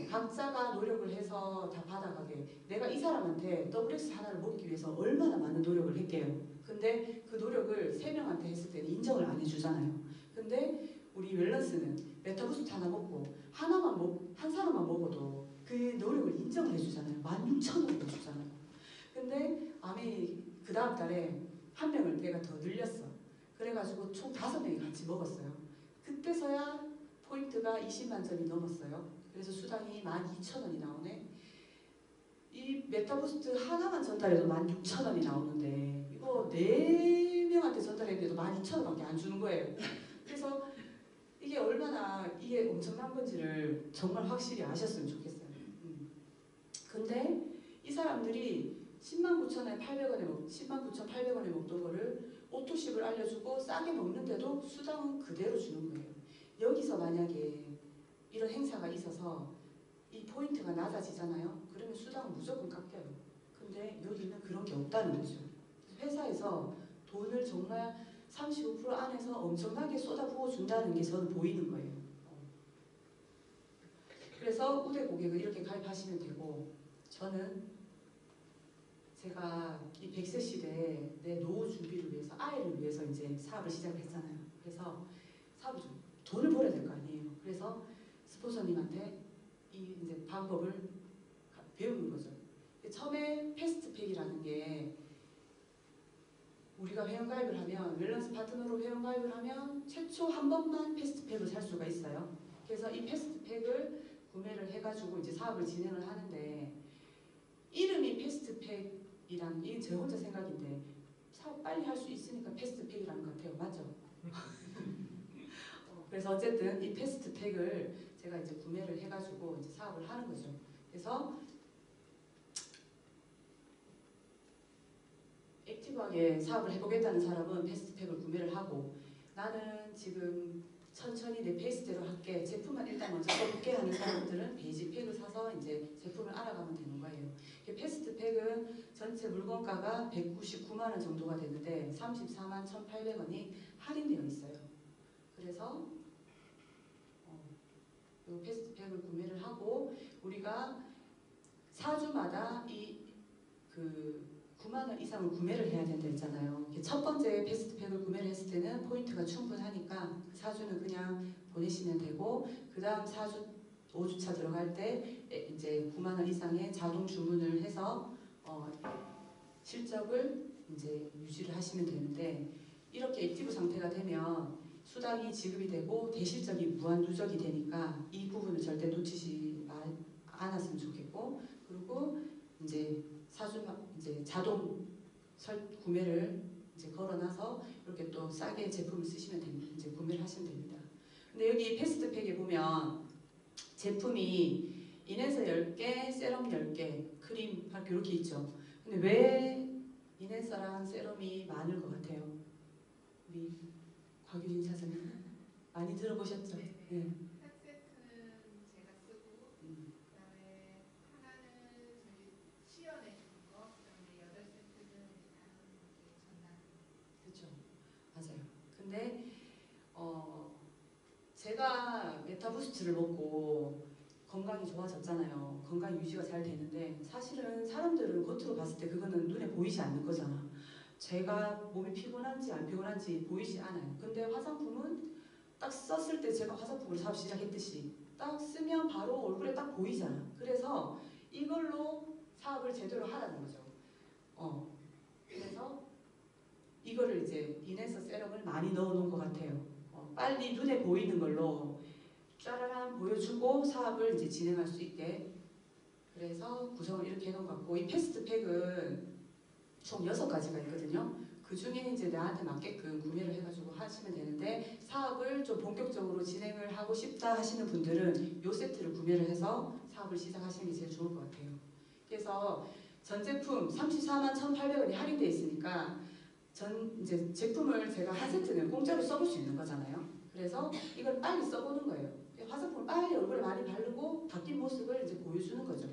Speaker 1: 각자가 노력을 해서 다 받아가게. 내가 이 사람한테 WX 하나를 먹기 위해서 얼마나 많은 노력을 했게요. 근데 그 노력을 3명한테 했을 때는 인정을 안 해주잖아요. 근데 우리 웰런스는 메타부스트 하나 먹고 한 사람만 먹어도 그 노력을 인정을 해주잖아요. 16,000원을 주잖아요. 근데 아메 그 다음 달에 한 명을 내가 더 늘렸어. 그래가지고 총 5명이 같이 먹었어요. 그때서야 포인트가 20만 점이 넘었어요. 그래서 수당이 12,000원이 나오네. 이 메타부스트 하나만 전달해도 16,000원이 나오는데 이거 4명한테 전달했는데도 12,000원밖에 안 주는 거예요. 그래서 이게 얼마나 이게 엄청난 건지를 정말 확실히 아셨으면 좋겠어요. 근데 이 사람들이 109,800원에 먹던 거를 오토십을 알려주고 싸게 먹는데도 수당은 그대로 주는 거예요. 여기서 만약에 이런 행사가 있어서 이 포인트가 낮아지잖아요. 그러면 수당은 무조건 깎여요. 근데 여기는 그런 게 없다는 거죠. 회사에서 돈을 정말 35% 안에서 엄청나게 쏟아부어 준다는 게 저는 보이는 거예요. 그래서 우대 고객을 이렇게 가입하시면 되고, 저는 제가 이 100세 시대에 내 노후 준비를 위해서 아이를 위해서 이제 사업을 시작했잖아요. 그래서 사업을 좀 돈을 벌어야 될 거 아니에요. 그래서 스폰서님한테 이 이제 방법을 배우는 거죠. 처음에 패스트팩이라는 게 우리가 회원가입을 하면 웰런스 파트너로 회원가입을 하면 최초 한 번만 패스트팩을 살 수가 있어요. 그래서 이 패스트팩을 구매를 해가지고 이제 사업을 진행을 하는데 이름이 패스트팩이란 이게 제 혼자 생각인데 사업 빨리 할 수 있으니까 패스트팩이라는 것 같아요. 맞죠? 그래서 어쨌든 이 패스트팩을 제가 이제 구매를 해가지고 이제 사업을 하는 거죠. 그래서 액티브하게 사업을 해보겠다는 사람은 패스트팩을 구매를 하고 나는 지금 천천히 내 페이스대로 할게. 제품만 일단 먼저 써볼게 하는 사람들은 베이직팩을 사서 이제 제품을 알아가면 되는 거예요. 패스트팩은 전체 물건가가 199만 원 정도가 되는데 34만 1,800원이 할인되어 있어요. 그래서 이 패스트팩을 구매를 하고 우리가 4주마다 그 9만 원 이상을 구매를 해야 된다 했잖아요. 첫 번째 패스트팩을 구매를 했을 때는 포인트가 충분하니까 4주는 그냥 보내시면 되고 그 다음 4주, 5주차 들어갈 때 이제 9만 원 이상의 자동 주문을 해서 실적을 이제 유지를 하시면 되는데 이렇게 액티브 상태가 되면 수당이 지급이 되고 대실적이 무한 누적이 되니까 이 부분을 절대 놓치지 않았으면 좋겠고 그리고 이제 이제 자동 구매를 이제 걸어놔서 이렇게 또 싸게 제품을 쓰시면 됩니다. 이제 구매를 하시면 됩니다. 근데 여기 패스트팩에 보면 제품이 인앤서 10개, 세럼 10개, 크림 이렇게 있죠. 근데 왜 인앤서랑 세럼이 많을 것 같아요? 우리 곽유진 차장님 많이 들어보셨죠?
Speaker 2: 네.
Speaker 1: 네.
Speaker 2: 한 세트는 제가 쓰고 그다음에 하나는 저희 시연해 주고
Speaker 1: 부스트를 먹고 건강이 좋아졌잖아요. 건강 유지가 잘 되는데 사실은 사람들은 겉으로 봤을 때 그거는 눈에 보이지 않는 거잖아. 제가 몸이 피곤한지 안 피곤한지 보이지 않아요. 근데 화장품은 딱 썼을 때 제가 화장품을 사업 시작했듯이 딱 쓰면 바로 얼굴에 딱 보이잖아. 그래서 이걸로 사업을 제대로 하라는 거죠. 그래서 이거를 이제 이네서 세럼을 많이 넣어놓은 것 같아요. 빨리 눈에 보이는 걸로 짜라란 보여주고 사업을 이제 진행할 수 있게. 그래서 구성을 이렇게 해놓은 것 같고, 이 패스트팩은 총 6가지가 있거든요. 그 중에 이제 나한테 맞게끔 구매를 해가지고 하시면 되는데, 사업을 좀 본격적으로 진행을 하고 싶다 하시는 분들은 이 세트를 구매를 해서 사업을 시작하시는 게 제일 좋을 것 같아요. 그래서 전 제품 34만 1,800원이 할인돼 있으니까 이제 제품을 제가 한 세트는 공짜로 써볼 수 있는 거잖아요. 그래서 이걸 빨리 써보는 거예요. 화장품을 빨리 얼굴에 많이 바르고 바뀐 모습을 이제 보여주는 거죠.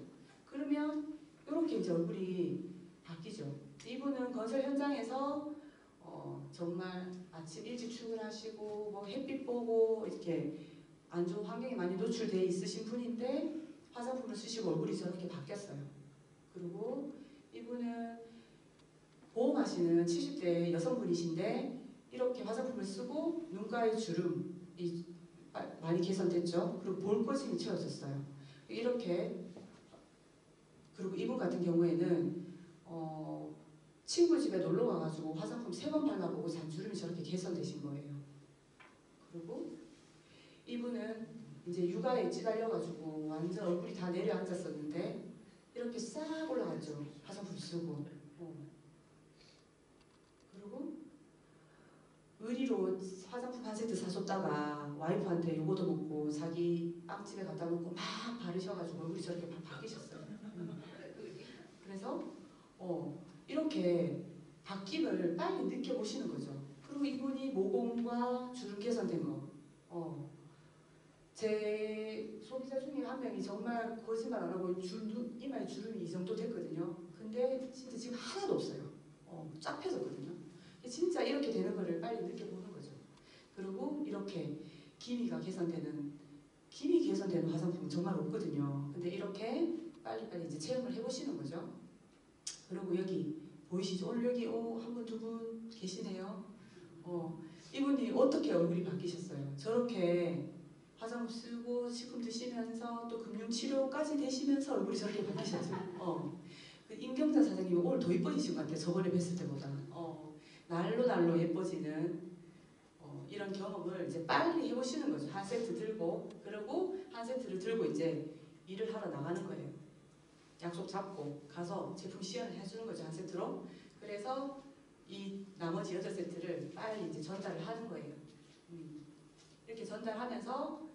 Speaker 1: 그러면 이렇게 이제 얼굴이 바뀌죠. 이분은 건설 현장에서 정말 아침 일찍 출근하시고 뭐 햇빛 보고 이렇게 안 좋은 환경에 많이 노출되어 있으신 분인데 화장품을 쓰시고 얼굴이 저렇게 바뀌었어요. 그리고 이분은 보험하시는 70대 여성분이신데 이렇게 화장품을 쓰고 눈가의 주름이 많이 개선됐죠. 그리고 볼거짐이 채워졌어요. 이렇게. 그리고 이분 같은 경우에는 친구 집에 놀러 가가지고 화장품 3번 발라보고 잔주름이 저렇게 개선되신 거예요. 그리고 이분은 이제 육아에 찌달려가지고 완전 얼굴이 다 내려앉았었는데 이렇게 싹 올라갔죠. 화장품 쓰고. 그리고 의리로 화장품 한 세트 사줬다가 와이프한테 요거도 먹고 자기 빵집에 갖다 놓고 막 바르셔가지고 얼굴이 저렇게 막 바뀌셨어요. 그래서 이렇게 바뀜을 빨리 느껴보시는 거죠. 그리고 이분이 모공과 주름 개선된 거. 제 소비자 중에 한 명이 정말 거짓말 안 하고 이마에 주름이 이 정도 됐거든요. 근데 진짜 지금 하나도 없어요. 쫙 펴졌거든요. 진짜 이렇게 되는 거를 빨리 느껴보는 거죠. 그리고 이렇게 기미 개선되는 화장품은 정말 없거든요. 근데 이렇게 빨리빨리 이제 체험을 해보시는 거죠. 그리고 여기 보이시죠? 오늘 여기 한 분, 두 분 계시네요. 이분이 어떻게 얼굴이 바뀌셨어요? 저렇게 화장품 쓰고 식품 드시면서 또 금융치료까지 되시면서 얼굴이 저렇게 바뀌셨죠. 그 임경자 사장님이 오늘 더 예뻐지신 것 같아요. 저번에 뵀을 때보다. 날로 예뻐지는 이런 경험을 이제 빨리 해보시는 거죠. 한 세트 들고, 그리고 한 세트를 들고 이제 일을 하러 나가는 거예요. 약속 잡고 가서 제품 시연을 해주는 거죠. 한 세트로. 그래서 이 나머지 8세트를 빨리 이제 전달을 하는 거예요. 이렇게 전달하면서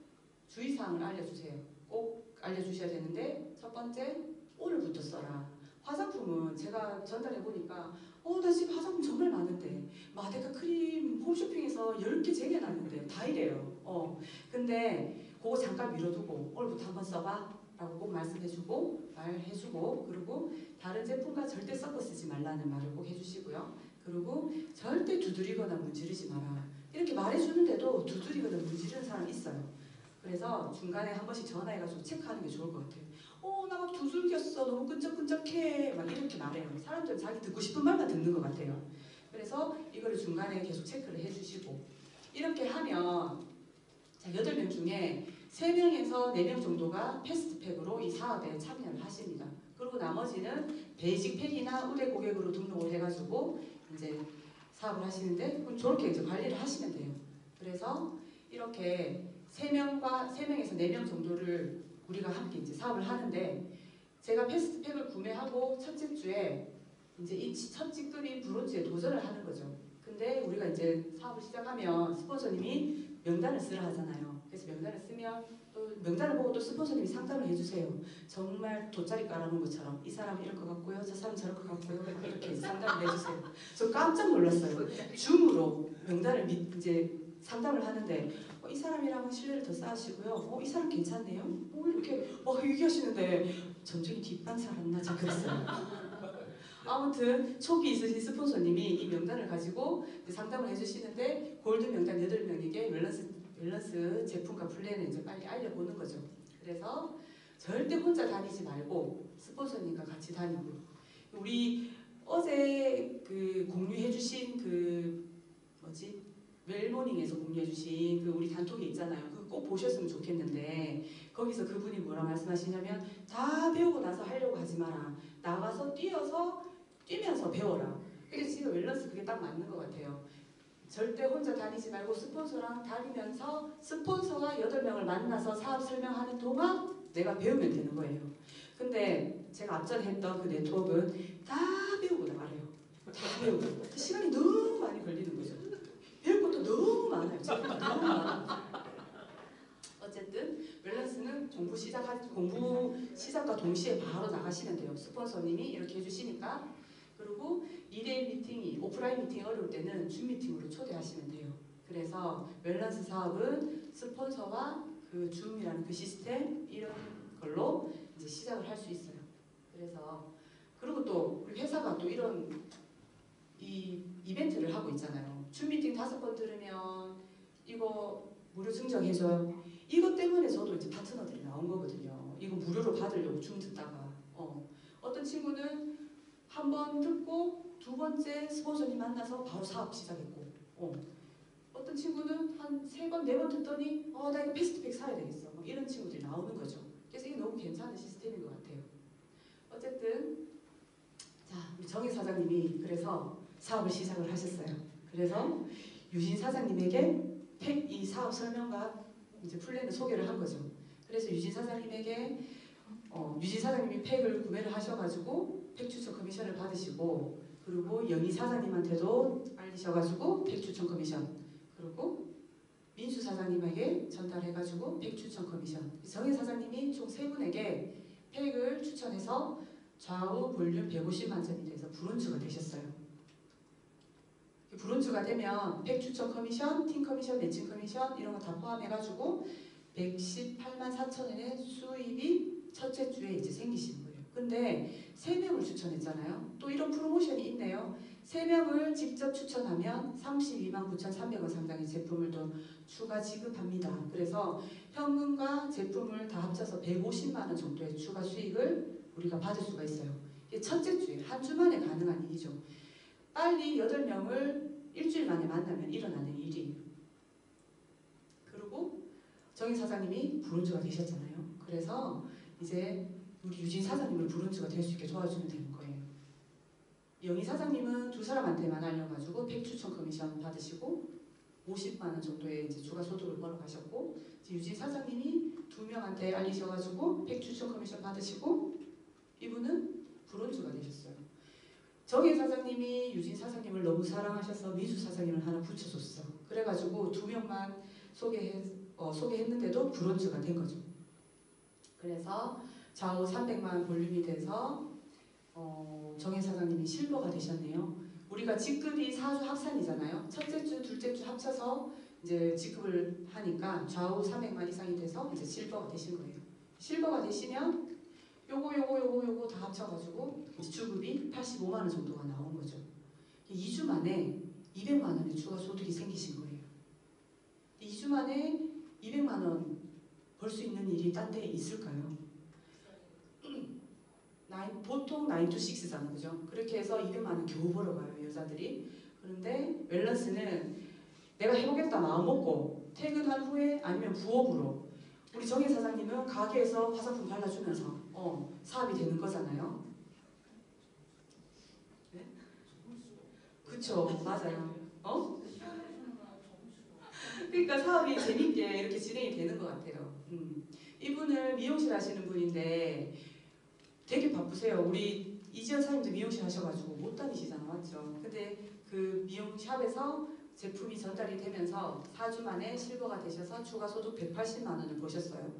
Speaker 1: 주의사항을 알려주세요. 꼭 알려주셔야 되는데, 첫 번째, 오늘부터 써라. 화장품은 제가 전달해보니까 나 지금 화장품 정말 많은데 마데카 크림 홈쇼핑에서 10개 쟁여놨는데 다 이래요. 근데 그거 잠깐 미뤄두고 오늘부터 한번 써봐 라고 꼭 말해주고 그리고 다른 제품과 절대 섞어 쓰지 말라는 말을 꼭 해주시고요. 그리고 절대 두드리거나 문지르지 마라. 이렇게 말해주는데도 두드리거나 문지르는 사람이 있어요. 그래서 중간에 한 번씩 전화해가지고 체크하는 게 좋을 것 같아요. 나 막 두들겼어. 너무 끈적끈적해. 막 이렇게 말해요. 사람들은 자기 듣고 싶은 말만 듣는 것 같아요. 그래서 이거를 중간에 계속 체크를 해주시고 이렇게 하면 자, 8명 중에 3명에서 4명 정도가 패스트팩으로 이 사업에 참여를 하십니다. 그리고 나머지는 베이직 팩이나 우대 고객으로 등록을 해가지고 이제 사업을 하시는데 그럼 저렇게 이제 관리를 하시면 돼요. 그래서 이렇게 3명에서 4명 정도를 우리가 함께 이제 사업을 하는데 제가 패스트팩을 구매하고 첫째 주에 이제 이 첫 직급인 브론즈에 도전을 하는 거죠. 근데 우리가 이제 사업을 시작하면 스폰서님이 명단을 쓰라 하잖아요. 그래서 명단을 쓰면 또 명단을 보고 또 스폰서님이 상담을 해주세요. 정말 돗자리 깔아놓은 것처럼 이 사람은 이럴 것 같고요, 저 사람은 저럴 것 같고요, 이렇게 상담을 해주세요. 저 깜짝 놀랐어요. 줌으로 명단을 이제 상담을 하는데 이 사람이랑은 신뢰를 더 쌓으시고요. 이 사람 괜찮네요. 이렇게 얘기하시는데 점쟁이 뒷반살 안 나지 그랬어요. 아무튼 촉이 있으신 스폰서님이 이 명단을 가지고 상담을 해주시는데 골드 명단 8명에게 밸런스 제품과 플랜을 이제 빨리 알려보는 거죠. 그래서 절대 혼자 다니지 말고 스폰서님과 같이 다니고, 우리 어제 그 공유해주신 그 뭐지 웰모닝에서 공유해주신 그 우리 단톡에 있잖아요. 그거 꼭 보셨으면 좋겠는데, 거기서 그분이 뭐라 말씀하시냐면, 다 배우고 나서 하려고 하지 마라. 나가서 뛰면서 배워라. 그게 지금 밸런스 그게 딱 맞는 것 같아요. 절대 혼자 다니지 말고 스폰서랑 다니면서 스폰서와 8명을 만나서 사업 설명하는 동안 내가 배우면 되는 거예요. 근데 제가 앞전에 했던 그 네트워크는 다 배우고 나가래요. 다 배우고. 시간이 너무 많이 걸리는 거죠. 배울 것도 너무 많아요. 너무 많아요. 어쨌든 밸런스는 공부 시작과 동시에 바로 나가시면 돼요. 스폰서님이 이렇게 해주시니까. 그리고 2대1 미팅이 오프라인 미팅이 어려울 때는 줌 미팅으로 초대하시면 돼요. 그래서 밸런스 사업은 스폰서와 그 줌이라는 그 시스템 이런 걸로 이제 시작을 할 수 있어요. 그래서 그리고 또 우리 회사가 또 이런 이 이벤트를 하고 있잖아요. 줌 미팅 5번 들으면 이거 무료 증정해줘요. 이것 때문에 저도 이제 파트너들이 나온 거거든요. 이거 무료로 받으려고 줌 듣다가 어떤 친구는 한 번 듣고 2번째 스폰서님 만나서 바로 사업 시작했고, 어떤 친구는 한 3번, 4번 듣더니 나 이거 패스트백 사야 되겠어. 막 이런 친구들이 나오는 거죠. 그래서 이게 너무 괜찮은 시스템인 것 같아요. 어쨌든 자, 우리 정희 사장님이 그래서 사업을 시작을 하셨어요. 그래서 유진 사장님에게 이 사업 설명과 이제 플랜을 소개를 한 거죠. 그래서 유진 사장님에게 유진 사장님이 팩을 구매를 하셔가지고 팩 추천 커미션을 받으시고, 그리고 영희 사장님한테도 알리셔가지고 팩 추천 커미션, 그리고 민수 사장님에게 전달해가지고 팩 추천 커미션. 정희 사장님이 총 3분에게 팩을 추천해서 좌우 볼륨 150만 점이 돼서 브론즈가 되셨어요. 브론즈가 되면 팩 추천 커미션, 팀 커미션, 매칭 커미션 이런 거 다 포함해가지고 118만 4천 원의 수입이 첫째 주에 이제 생기시는 거예요. 근데 3명을 추천했잖아요. 또 이런 프로모션이 있네요. 3명을 직접 추천하면 32만 9,300원 상당의 제품을 또 추가 지급합니다. 그래서 현금과 제품을 다 합쳐서 150만 원 정도의 추가 수익을 우리가 받을 수가 있어요. 이게 첫째 주에 한 주 만에 가능한 일이죠. 빨리 8명을 일주일 만에 만나면 일어나는 일이에요. 그리고 정희 사장님이 브론즈가 되셨잖아요. 그래서 이제 우리 유진 사장님을 브론즈가 될 수 있게 도와주면 되는 거예요. 영희 사장님은 2사람한테만 알려가지고 팩 추천 커미션 받으시고 50만 원 정도의 이제 추가 소득을 벌어가셨고, 유진 사장님이 2명한테 알리셔가지고 팩 추천 커미션 받으시고, 이분은 브론즈가 되셨어요. 정희 사장님이 유진 사장님을 너무 사랑하셔서 민수 사장님을 하나 붙여줬어. 그래가지고 2명만 소개했는데도 브론즈가 된 거죠. 그래서 좌우 300만 볼륨이 돼서 정희 사장님이 실버가 되셨네요. 우리가 직급이 4주 합산이잖아요. 첫째 주, 둘째 주 합쳐서 이제 직급을 하니까 좌우 300만 이상이 돼서 이제 실버가 되신 거예요. 실버가 되시면 요거 다 합쳐가지고 주급이 85만 원 정도가 나온 거죠. 2주 만에 200만 원의 추가 소득이 생기신 거예요. 2주 만에 200만 원 벌 수 있는 일이 딴 데 있을까요? 보통 9 to 6잖아요. 그죠? 그렇게 해서 200만 원 겨우 벌어가요, 여자들이. 그런데 밸런스는 내가 해보겠다 마음 먹고 퇴근한 후에 아니면 부업으로, 우리 정희 사장님은 가게에서 화장품 발라주면서 사업이 되는 거잖아요. 네? 그쵸, 맞아요. 그러니까 사업이 재밌게 이렇게 진행이 되는 것 같아요. 이분은 미용실 하시는 분인데 되게 바쁘세요. 우리 이지연 사장님도 미용실 하셔가지고 못 다니시잖아, 맞죠? 근데 그 미용샵에서 제품이 전달이 되면서 4주 만에 실버가 되셔서 추가 소득 180만 원을 버셨어요.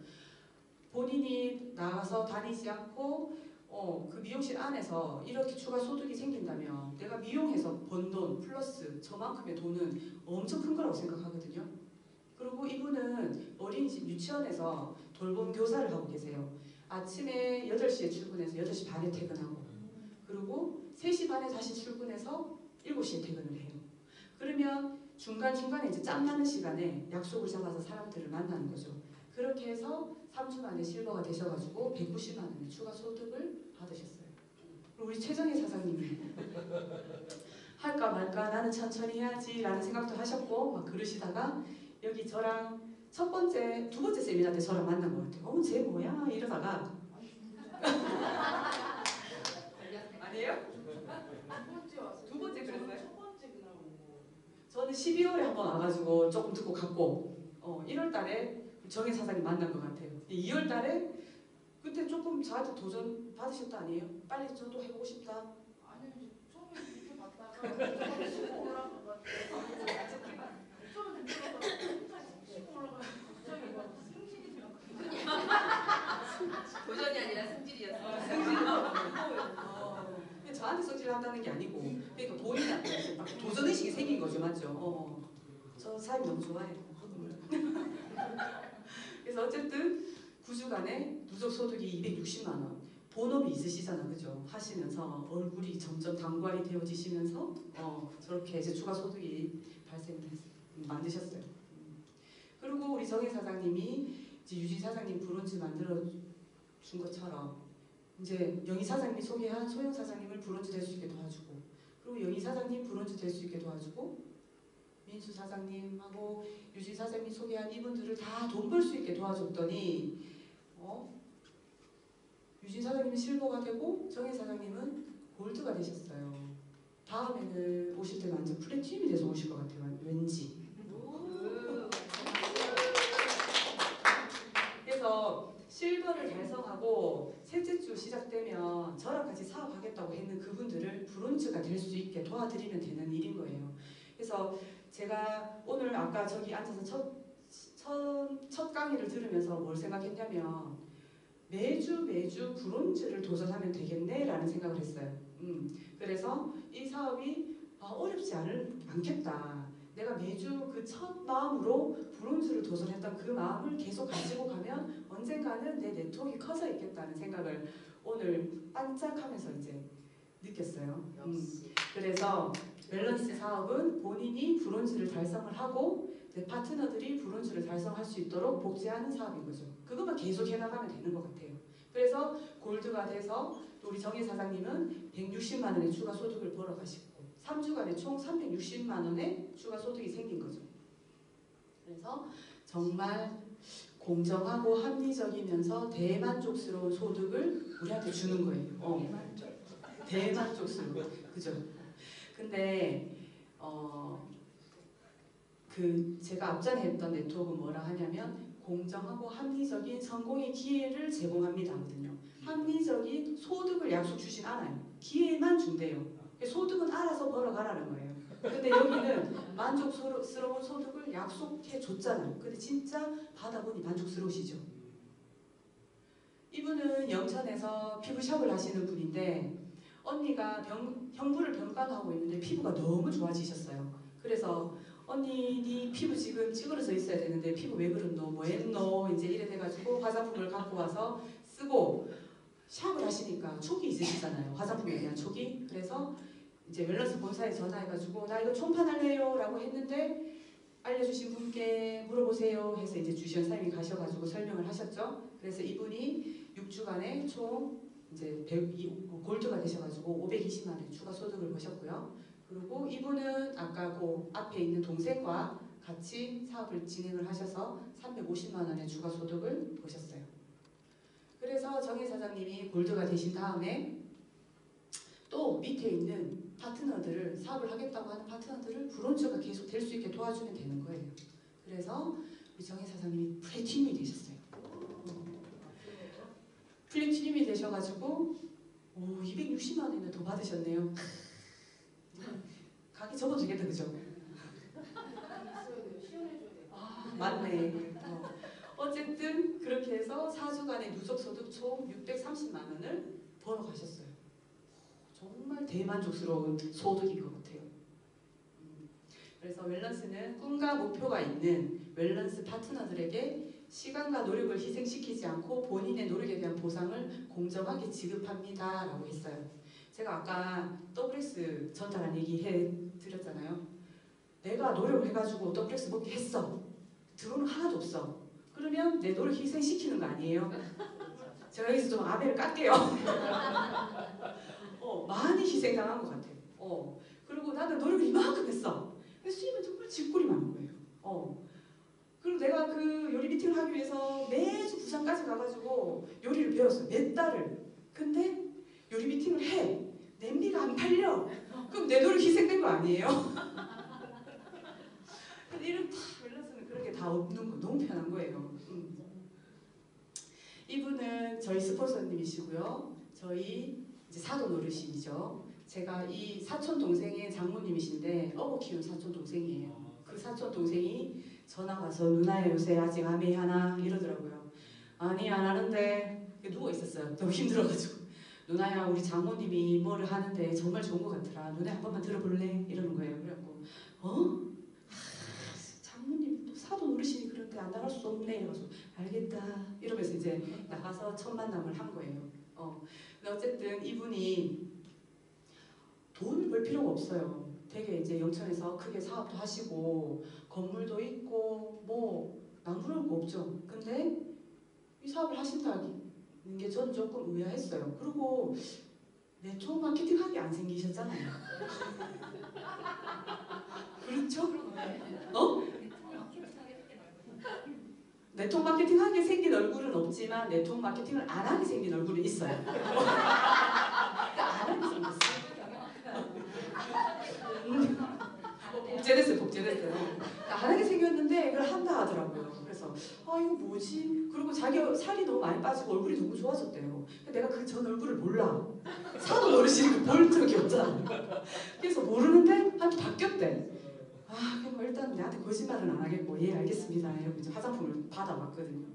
Speaker 1: 본인이 나가서 다니지 않고 그 미용실 안에서 이렇게 추가 소득이 생긴다면 내가 미용해서 번 돈 플러스 저만큼의 돈은 엄청 큰 거라고 생각하거든요. 그리고 이분은 어린이집 유치원에서 돌봄 교사를 하고 계세요. 아침에 8시에 출근해서 8시 반에 퇴근하고, 그리고 3시 반에 다시 출근해서 7시에 퇴근을 해요. 그러면 중간중간에 이제 짬 나는 시간에 약속을 잡아서 사람들을 만나는 거죠. 그렇게 해서 3주 만에 실버가 되셔가지고 190만 원의 추가 소득을 받으셨어요. 그리고 우리 최정희 사장님이 할까 말까 나는 천천히 해야지 라는 생각도 하셨고 막 그러시다가 여기 저랑 두 번째 세미나 때 저랑 만난 것 같아요. 쟤 뭐야? 이러다가 아니에요? 두 번째 그랬어요?
Speaker 2: 첫 번째 그날 온 거.
Speaker 1: 저는 12월에 한번 와가지고 조금 듣고 갔고 1월 달에 정혜 사장님 만난 것 같아요. 2월 달에 그때 조금 저한테 도전 받으셨다 아니에요? 빨리 저도 해보고 싶다.
Speaker 2: 아니 이제 처음에 이렇게 봤다가 치고 올라가가지고 처음에 치고 올라가서 갑자기 막 승질이 되었거든요.
Speaker 3: 도전이 아니라 승질이었어요.
Speaker 1: 근데 저한테 성질을 한다는 게 아니고 그러니까 본인한테 막 도전의식이 생긴 거죠. 맞죠? 저 사람이 너무 좋아해요. 그래서 어쨌든 9주간에 누적 소득이 260만 원. 본업이 있으시잖아, 그죠? 하시면서 얼굴이 점점 단관이 되어지시면서 저렇게 이제 추가 소득이 만드셨어요. 그리고 우리 정혜 사장님이 이제 유진 사장님 브론즈 만들어 준 것처럼 이제 영희 사장님이 소개한 소영 사장님을 브론즈 될 수 있게 도와주고 그리고 영희 사장님 브론즈 될 수 있게 도와주고 민수 사장님하고 유진 사장님이 소개한 이분들을 다 돈 벌 수 있게 도와줬더니 유진 사장님은 실버가 되고 정혜 사장님은 골드가 되셨어요. 다음에는 오실 때 완전 플래티넘이 돼서 오실 것 같아요. 왠지. 그래서 실버를 달성하고 셋째 주 시작되면 저랑 같이 사업하겠다고 했는 그분들을 브론즈가 될 수 있게 도와드리면 되는 일인 거예요. 그래서 제가 오늘 아까 저기 앉아서 첫 강의를 들으면서 뭘 생각했냐면 매주 브론즈를 도전하면 되겠네라는 생각을 했어요. 그래서 이 사업이 어렵지 않겠다. 내가 매주 그 첫 마음으로 브론즈를 도전했던 그 마음을 계속 가지고 가면 언젠가는 내 네트워크가 커져 있겠다는 생각을 오늘 반짝하면서 이제 느꼈어요. 그래서 밸런스 사업은 본인이 브론즈를 달성을 하고 내 파트너들이 브론즈를 달성할 수 있도록 복제하는 사업인 거죠. 그것만 계속 해나가면 되는 것 같아요. 그래서 골드가 돼서 또 우리 정혜 사장님은 160만 원의 추가 소득을 벌어가시고 3주간에 총 360만 원의 추가 소득이 생긴 거죠. 그래서 정말 공정하고 합리적이면서 대만족스러운 소득을 우리한테 주는 거예요. 대만족스러운. 그죠? 근데 제가 앞전에 했던 네트워크는 뭐라 하냐면 공정하고 합리적인 성공의 기회를 제공합니다 하거든요. 합리적인 소득을 약속 주진 않아요. 기회만 준대요. 소득은 알아서 벌어가라는 거예요. 근데 여기는 만족스러운 소득을 약속해 줬잖아요. 근데 진짜 받아보니 만족스러우시죠? 이분은 영천에서 피부샵을 하시는 분인데 언니가 형부를 병간호하고 있는데 피부가 너무 좋아지셨어요. 그래서 언니 네 피부 지금 찌그러져 있어야 되는데 피부 왜 그랬노? 뭐 했노? 이제 이래 돼가지고 화장품을 갖고 와서 쓰고 샵을 하시니까 촉이 있으시잖아요. 화장품에 대한 촉이. 그래서 이제 웰너스 본사에 전화해가지고 나 이거 총판할래요 라고 했는데 알려주신 분께 물어보세요 해서 이제 주시원 사장님이 가셔가지고 설명을 하셨죠. 그래서 이분이 6주간에 총 이제 골드가 되셔가지고 520만 원 추가 소득을 보셨고요. 그리고 이분은 아까 그 앞에 있는 동생과 같이 사업을 진행을 하셔서 350만 원의 추가 소득을 보셨어요. 그래서 정혜 사장님이 골드가 되신 다음에 또 밑에 있는 파트너들을 사업을 하겠다고 하는 파트너들을 브론즈가 계속 될 수 있게 도와주면 되는 거예요. 그래서 우리 정혜 사장님이 플래티넘이 되셨어요. 플래티넘이 되셔가지고 260만 원이나 더 받으셨네요. 가게 접어도 되겠다, 그죠? 맞네. 어쨌든 그렇게 해서 4주간의 누적 소득 총 630만 원을 벌어 가셨어요. 정말 대만족스러운 소득인 것 같아요. 그래서 웰런스는 꿈과 목표가 있는 웰런스 파트너들에게 시간과 노력을 희생시키지 않고 본인의 노력에 대한 보상을 공정하게 지급합니다 라고 했어요. 제가 아까 WS 전자란 얘기 해드렸잖아요. 내가 노력을 해가지고 더플렉스 먹게 했어. 들어오는 하나도 없어. 그러면 내 노력 희생시키는 거 아니에요? 제가 여기서 좀 아벨을 깎게요. 많이 희생당한 것 같아요. 그리고 나는 노력을 이만큼 했어. 근데 수입은 정말 쥐꼬리 많은 거예요. 그리고 내가 그 요리 미팅을 하기 위해서 매주 부산까지 가가지고 요리를 배웠어요. 몇 달을. 근데 요리 미팅을 해. 냄비가 안 팔려. 그럼 내 노력 희생된 거 아니에요? 근데 이런 다 밸런스는 그런 게 다 없는 거 너무 편한 거예요. 이분은 저희 스폰서님이시고요. 저희 이제 사돈 어르신이죠. 제가 이 사촌 동생의 장모님이신데 어고 키운 사촌 동생이에요. 그 사촌 동생이 전화 와서 누나야 요새 아직 아메이 하나 이러더라고요. 아니 안 하는데 누워 있었어요. 너무 힘들어가지고 누나야 우리 장모님이 뭐를 하는데 정말 좋은 것 같더라. 누나 한 번만 들어볼래? 이러는 거예요. 그래갖고 장모님 또 사돈 어르신이 그런데 안 나갈 수 없네 이래가지고 알겠다 이러면서 이제 나가서 첫 만남을 한 거예요. 근데 어쨌든 이분이 돈을 벌 필요가 없어요. 되게 이제 영천에서 크게 사업도 하시고 건물도 있고 뭐 남부를 거 없죠. 근데 이 사업을 하신다는 게 저는 조금 의아했어요. 그리고 네트워크 마케팅 하게 안 생기셨잖아요. 그렇죠? 네트워크 마케팅 하게 생긴 얼굴은 없지만 네트워크 마케팅을 안 하게 생긴 얼굴은 있어요. 안 하게 생겼어요. 복제됐어요. 안 하게 생겼는데 이걸 한다 하더라고요. 그래서 이거 뭐지? 그리고 자기 살이 너무 많이 빠지고 얼굴이 너무 좋아졌대요. 내가 그 전 얼굴을 몰라. 사돈 어르신이 볼 적이 없잖아. 그래서 모르는데 한테 바뀌었대. 그럼 일단 내한테 거짓말은 안 하겠고 예 알겠습니다 이러고 이제 화장품을 받아왔거든요.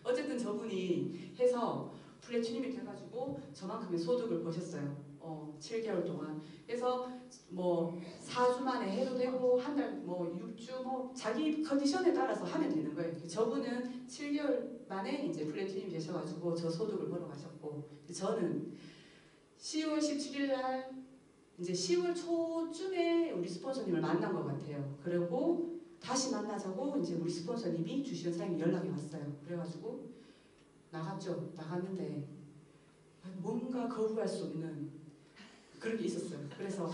Speaker 1: 어쨌든 저분이 해서 플래티늄이 돼가지고 저만큼의 소득을 버셨어요. 7개월 동안. 그래서 뭐 4주 만에 해도 되고 한 달 뭐 6주 뭐 자기 컨디션에 따라서 하면 되는 거예요. 저분은 7개월 만에 이제 플래티늄이 되셔가지고 저 소득을 벌어 가셨고 저는 10월 17일 날 이제 10월 초쯤에 우리 스폰서님을 만난 것 같아요. 그리고 다시 만나자고 이제 우리 스폰서님이 주시은 사장님이 연락이 왔어요. 그래가지고 나갔죠. 나갔는데 뭔가 거부할 수 없는 그런 게 있었어요. 그래서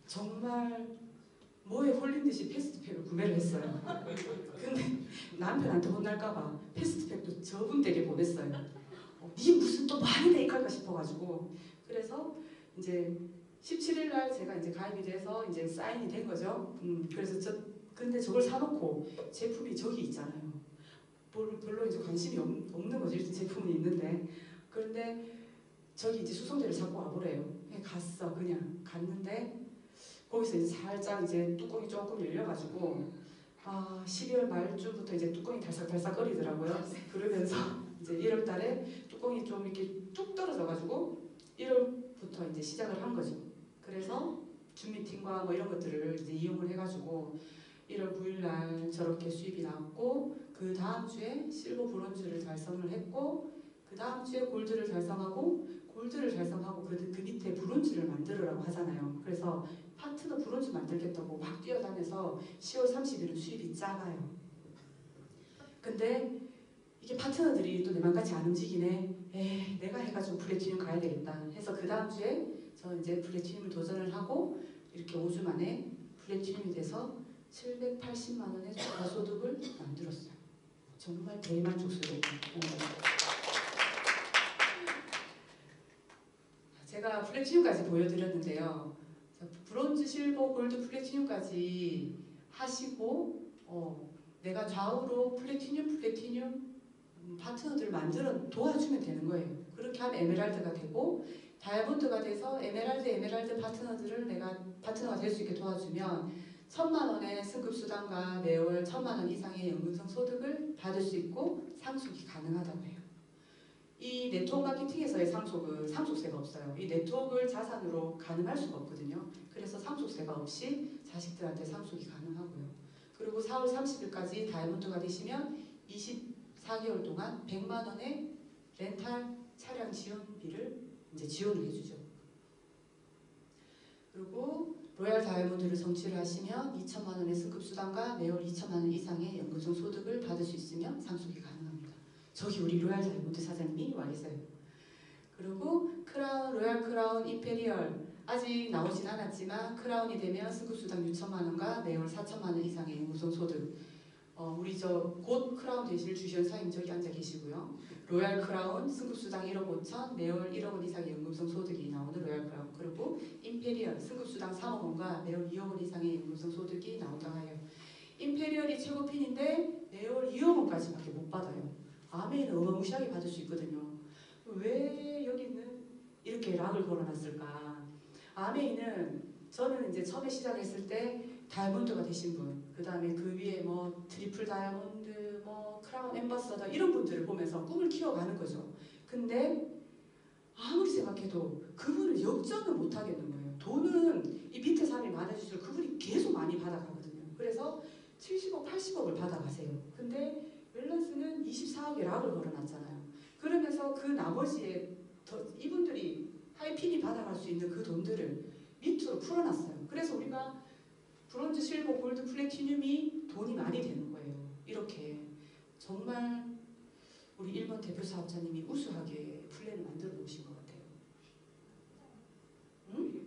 Speaker 1: 정말 뭐에 홀린 듯이 패스트팩을 구매를 했어요. 근데 남편한테 혼날까봐 패스트팩도 저분 댁에 보냈어요. 니 무슨 또 많이 메이크할까 싶어가지고. 그래서 이제 17일 날 제가 이제 가입이 돼서 이제 사인이 된 거죠. 그래서 근데 저걸 사놓고 제품이 저기 있잖아요. 별로 이제 관심이 없는 거죠. 이런 제품이 있는데. 그런데 저기 이제 수송대를 잡고 와보래요. 갔어. 그냥 갔는데 거기서 이제 살짝 이제 뚜껑이 조금 열려가지고 12월 말쯤부터 이제 뚜껑이 달싹달싹 거리더라고요. 그러면서 이제 1월 달에 뚜껑이 좀 이렇게 뚝 떨어져가지고 1월부터 이제 시작을 한 거죠. 그래서 줌 미팅과 뭐 이런 것들을 이제 이용을 해가지고 1월 9일 날 저렇게 수입이 나왔고 그 다음 주에 실버 브론즈를 달성을 했고 그 다음 주에 골드를 달성하고 그 밑에 브론즈를 만들으라고 하잖아요. 그래서 파트너 브론즈 만들겠다고 막 뛰어다녀서 10월 30일은 수입이 작아요. 근데 이게 파트너들이 또 내 맘같이 안 움직이네. 내가 해가지고 플래티늄 가야 되겠다 해서 그 다음 주에 저 이제 플래티늄을 도전을 하고 이렇게 5주 만에 플래티늄이 돼서 780만 원의 추가 소득을 만들었어요. 정말 대만족스러운. 제가 플래티늄까지 보여드렸는데요. 브론즈, 실버, 골드, 플래티늄까지 하시고 내가 좌우로 플래티늄 파트너들을 만들어 도와주면 되는 거예요. 그렇게 하면 에메랄드가 되고 다이아몬드가 돼서 에메랄드 파트너들을 내가 파트너가 될 수 있게 도와주면 1,000만 원의 승급 수당과 매월 1,000만 원 이상의 연금성 소득을 받을 수 있고 상속이 가능하다고 해요. 이 네트워크 마케팅에서의 상속은 상속세가 없어요. 이 네트워크를 자산으로 가능할 수가 없거든요. 그래서 상속세가 없이 자식들한테 상속이 가능하고요. 그리고 4월 30일까지 다이아몬드가 되시면 24개월 동안 100만 원의 렌탈 차량 지원비를 이제 지원을 해주죠. 그리고 로얄 다이아몬드를 성취를 하시면 2천만 원의 승급 수당과 매월 2천만 원 이상의 연금성 소득을 받을 수 있으며 상속이 가능합니다. 저기 우리 로얄 다이아몬드 사장님이 와 계세요. 그리고 크라운, 로얄 크라운 임페리얼 아직 나오진 않았지만 크라운이 되면 승급 수당 6천만 원과 매월 4천만 원 이상의 연금성 소득. 우리 곧 크라운 되실 주시원사님 저기 앉아 계시고요. 로얄 크라운 승급수당 1억 5천 매월 1억 원 이상의 연금성 소득이 나오는 로얄 크라운. 그리고 임페리얼 승급수당 3억 원과 매월 2억 원 이상의 연금성 소득이 나온다고 해요. 임페리얼이 최고핀인데 매월 2억 원까지밖에 못 받아요. 아메이는 어마무시하게 받을 수 있거든요. 왜 여기는 이렇게 락을 걸어놨을까? 아메이는 저는 이제 처음에 시작했을 때 다이아몬드가 되신 분, 그 다음에 그 위에 뭐 트리플 다이아몬드, 뭐 크라운 엠버서더 이런 분들을 보면서 꿈을 키워가는 거죠. 근데 아무리 생각해도 그분을 역전을 못 하겠는 거예요. 돈은 이 밑에 사람이 많아질수록 그분이 계속 많이 받아가거든요. 그래서 70억, 80억을 받아가세요. 근데 밸런스는 24억의 락을 걸어놨잖아요. 그러면서 그 나머지에 이분들이 하이핀이 받아갈 수 있는 그 돈들을 밑으로 풀어놨어요. 그래서 우리가 브론즈, 실버, 골드, 플래티늄이 돈이 많이 되는 거예요. 이렇게 정말 우리 일본 대표 사업자님이 우수하게 플랜을 만들어 놓으신 것 같아요. 응?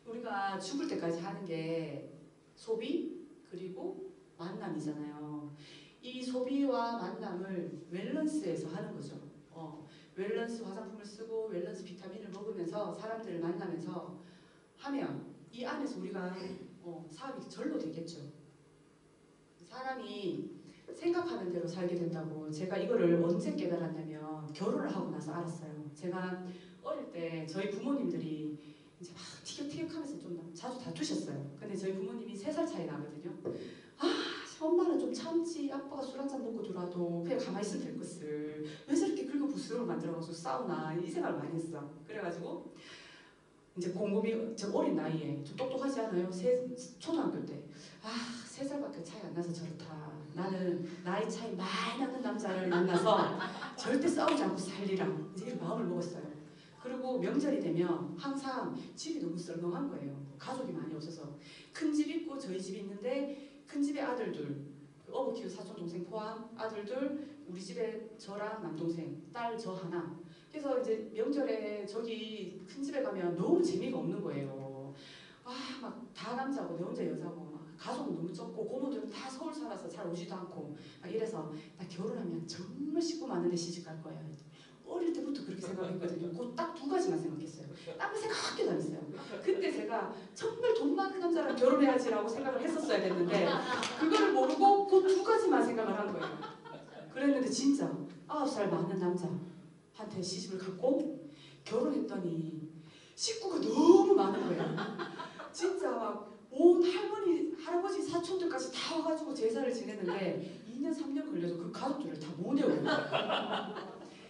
Speaker 1: 우리가 죽을 때까지 하는 게 소비 그리고 만남이잖아요. 이 소비와 만남을 웰런스에서 하는 거죠. 웰런스 화장품을 쓰고 웰런스 비타민을 먹으면서 사람들을 만나면서 하면 이 안에서 우리가 사업이 절로 되겠죠. 사람이 생각하는 대로 살게 된다고 제가 이거를 언제 깨달았냐면 결혼을 하고 나서 알았어요. 제가 어릴 때 저희 부모님들이 이제 막 티격태격하면서 좀 자주 다투셨어요. 근데 저희 부모님이 3살 차이 나거든요. 엄마는 좀 참지. 아빠가 술 한잔 먹고 들어와도 그냥 가만히 있으면 될 것을 왜 저렇게 긁고 부스럼을 만들어가지고 싸우나 이 생각을 많이 했어. 그래가지고 이제 곰곰이 저 어린 나이에 좀 똑똑하지 않아요? 초등학교 때 3살밖에 차이 안 나서 저렇다. 나는 나이 차이 많이 나는 남자를 만나서 절대 싸우지 않고 살리라. 이제 이런 마음을 먹었어요. 그리고 명절이 되면 항상 집이 너무 썰렁한 거예요. 가족이 많이 없어서 큰 집 있고 저희 집이 있는데 큰 집에 아들들, 어버 키우 사촌 동생 포함 아들들, 우리 집에 저랑 남동생, 딸 저 하나. 그래서 이제 명절에 저기 큰 집에 가면 너무 재미가 없는 거예요. 막 다 남자고 내 혼자 여자고 막 가족은 너무 적고 고모들은 다 서울 살아서 잘 오지도 않고 막 이래서 나 결혼하면 정말 식구 많은데 시집 갈 거야. 어릴 때부터 그렇게 생각했거든요. 그 딱 2가지만 생각했어요. 딴 거 생각 한 개도 안 했어요. 그때 제가 정말 돈 많은 남자랑 결혼해야지라고 생각을 했었어야 됐는데 그거를 모르고 그 2가지만 생각을 한 거예요. 그랬는데 진짜 9살 많은 남자한테 시집을 갔고 결혼했더니 식구가 너무 많은 거예요. 진짜 막 온 할머니, 할아버지, 사촌들까지 다 와가지고 제사를 지냈는데 2년, 3년 걸려서 그 가족들을 다 못 외워요.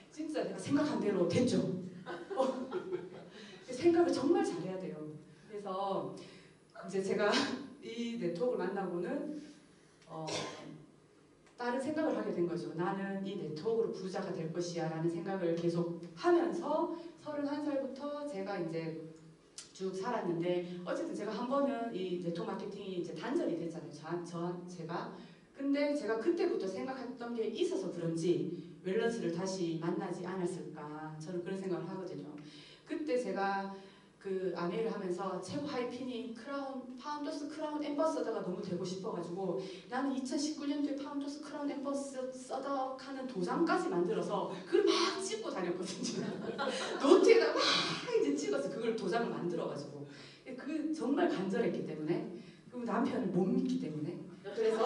Speaker 1: 진짜 내가 생각한 대로 됐죠. 생각을 정말 잘해야 돼요. 그래서 이제 제가 이 네트워크를 만나고는 다른 생각을 하게 된 거죠. 나는 이 네트워크로 부자가 될 것이야 라는 생각을 계속 하면서 31살부터 제가 이제 쭉 살았는데 어쨌든 제가 한 번은 이 네트워크 마케팅이 이제 단절이 됐잖아요. 제가. 근데 제가 그때부터 생각했던 게 있어서 그런지 웰런스를 다시 만나지 않았을까 저는 그런 생각을 하거든요. 그때 제가 그 아메이를 하면서 최고 하이핀인 크라운 파운더스 크라운 엠버서더가 너무 되고 싶어가지고 나는 2019년도에 파운더스 크라운 엠버서더 하는 도장까지 만들어서 그걸 막 찍고 다녔거든요. 노트에다 막 이제 찍어서 그걸 도장을 만들어가지고 그 정말 간절했기 때문에 그리고 남편을 못 믿기 때문에 그래서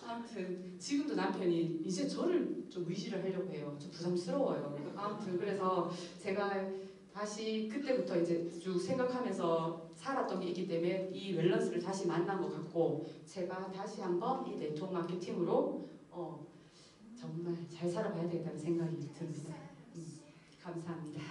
Speaker 1: 아무튼 지금도 남편이 이제 저를 좀 의지를 하려고 해요. 좀 부담스러워요. 아무튼 그래서 제가 다시 그때부터 이제 쭉 생각하면서 살았던 게 있기 때문에 이 밸런스를 다시 만난 것 같고 제가 다시 한번 이 네트워크 마케팅으로 정말 잘 살아봐야 되겠다는 생각이 듭니다. 감사합니다.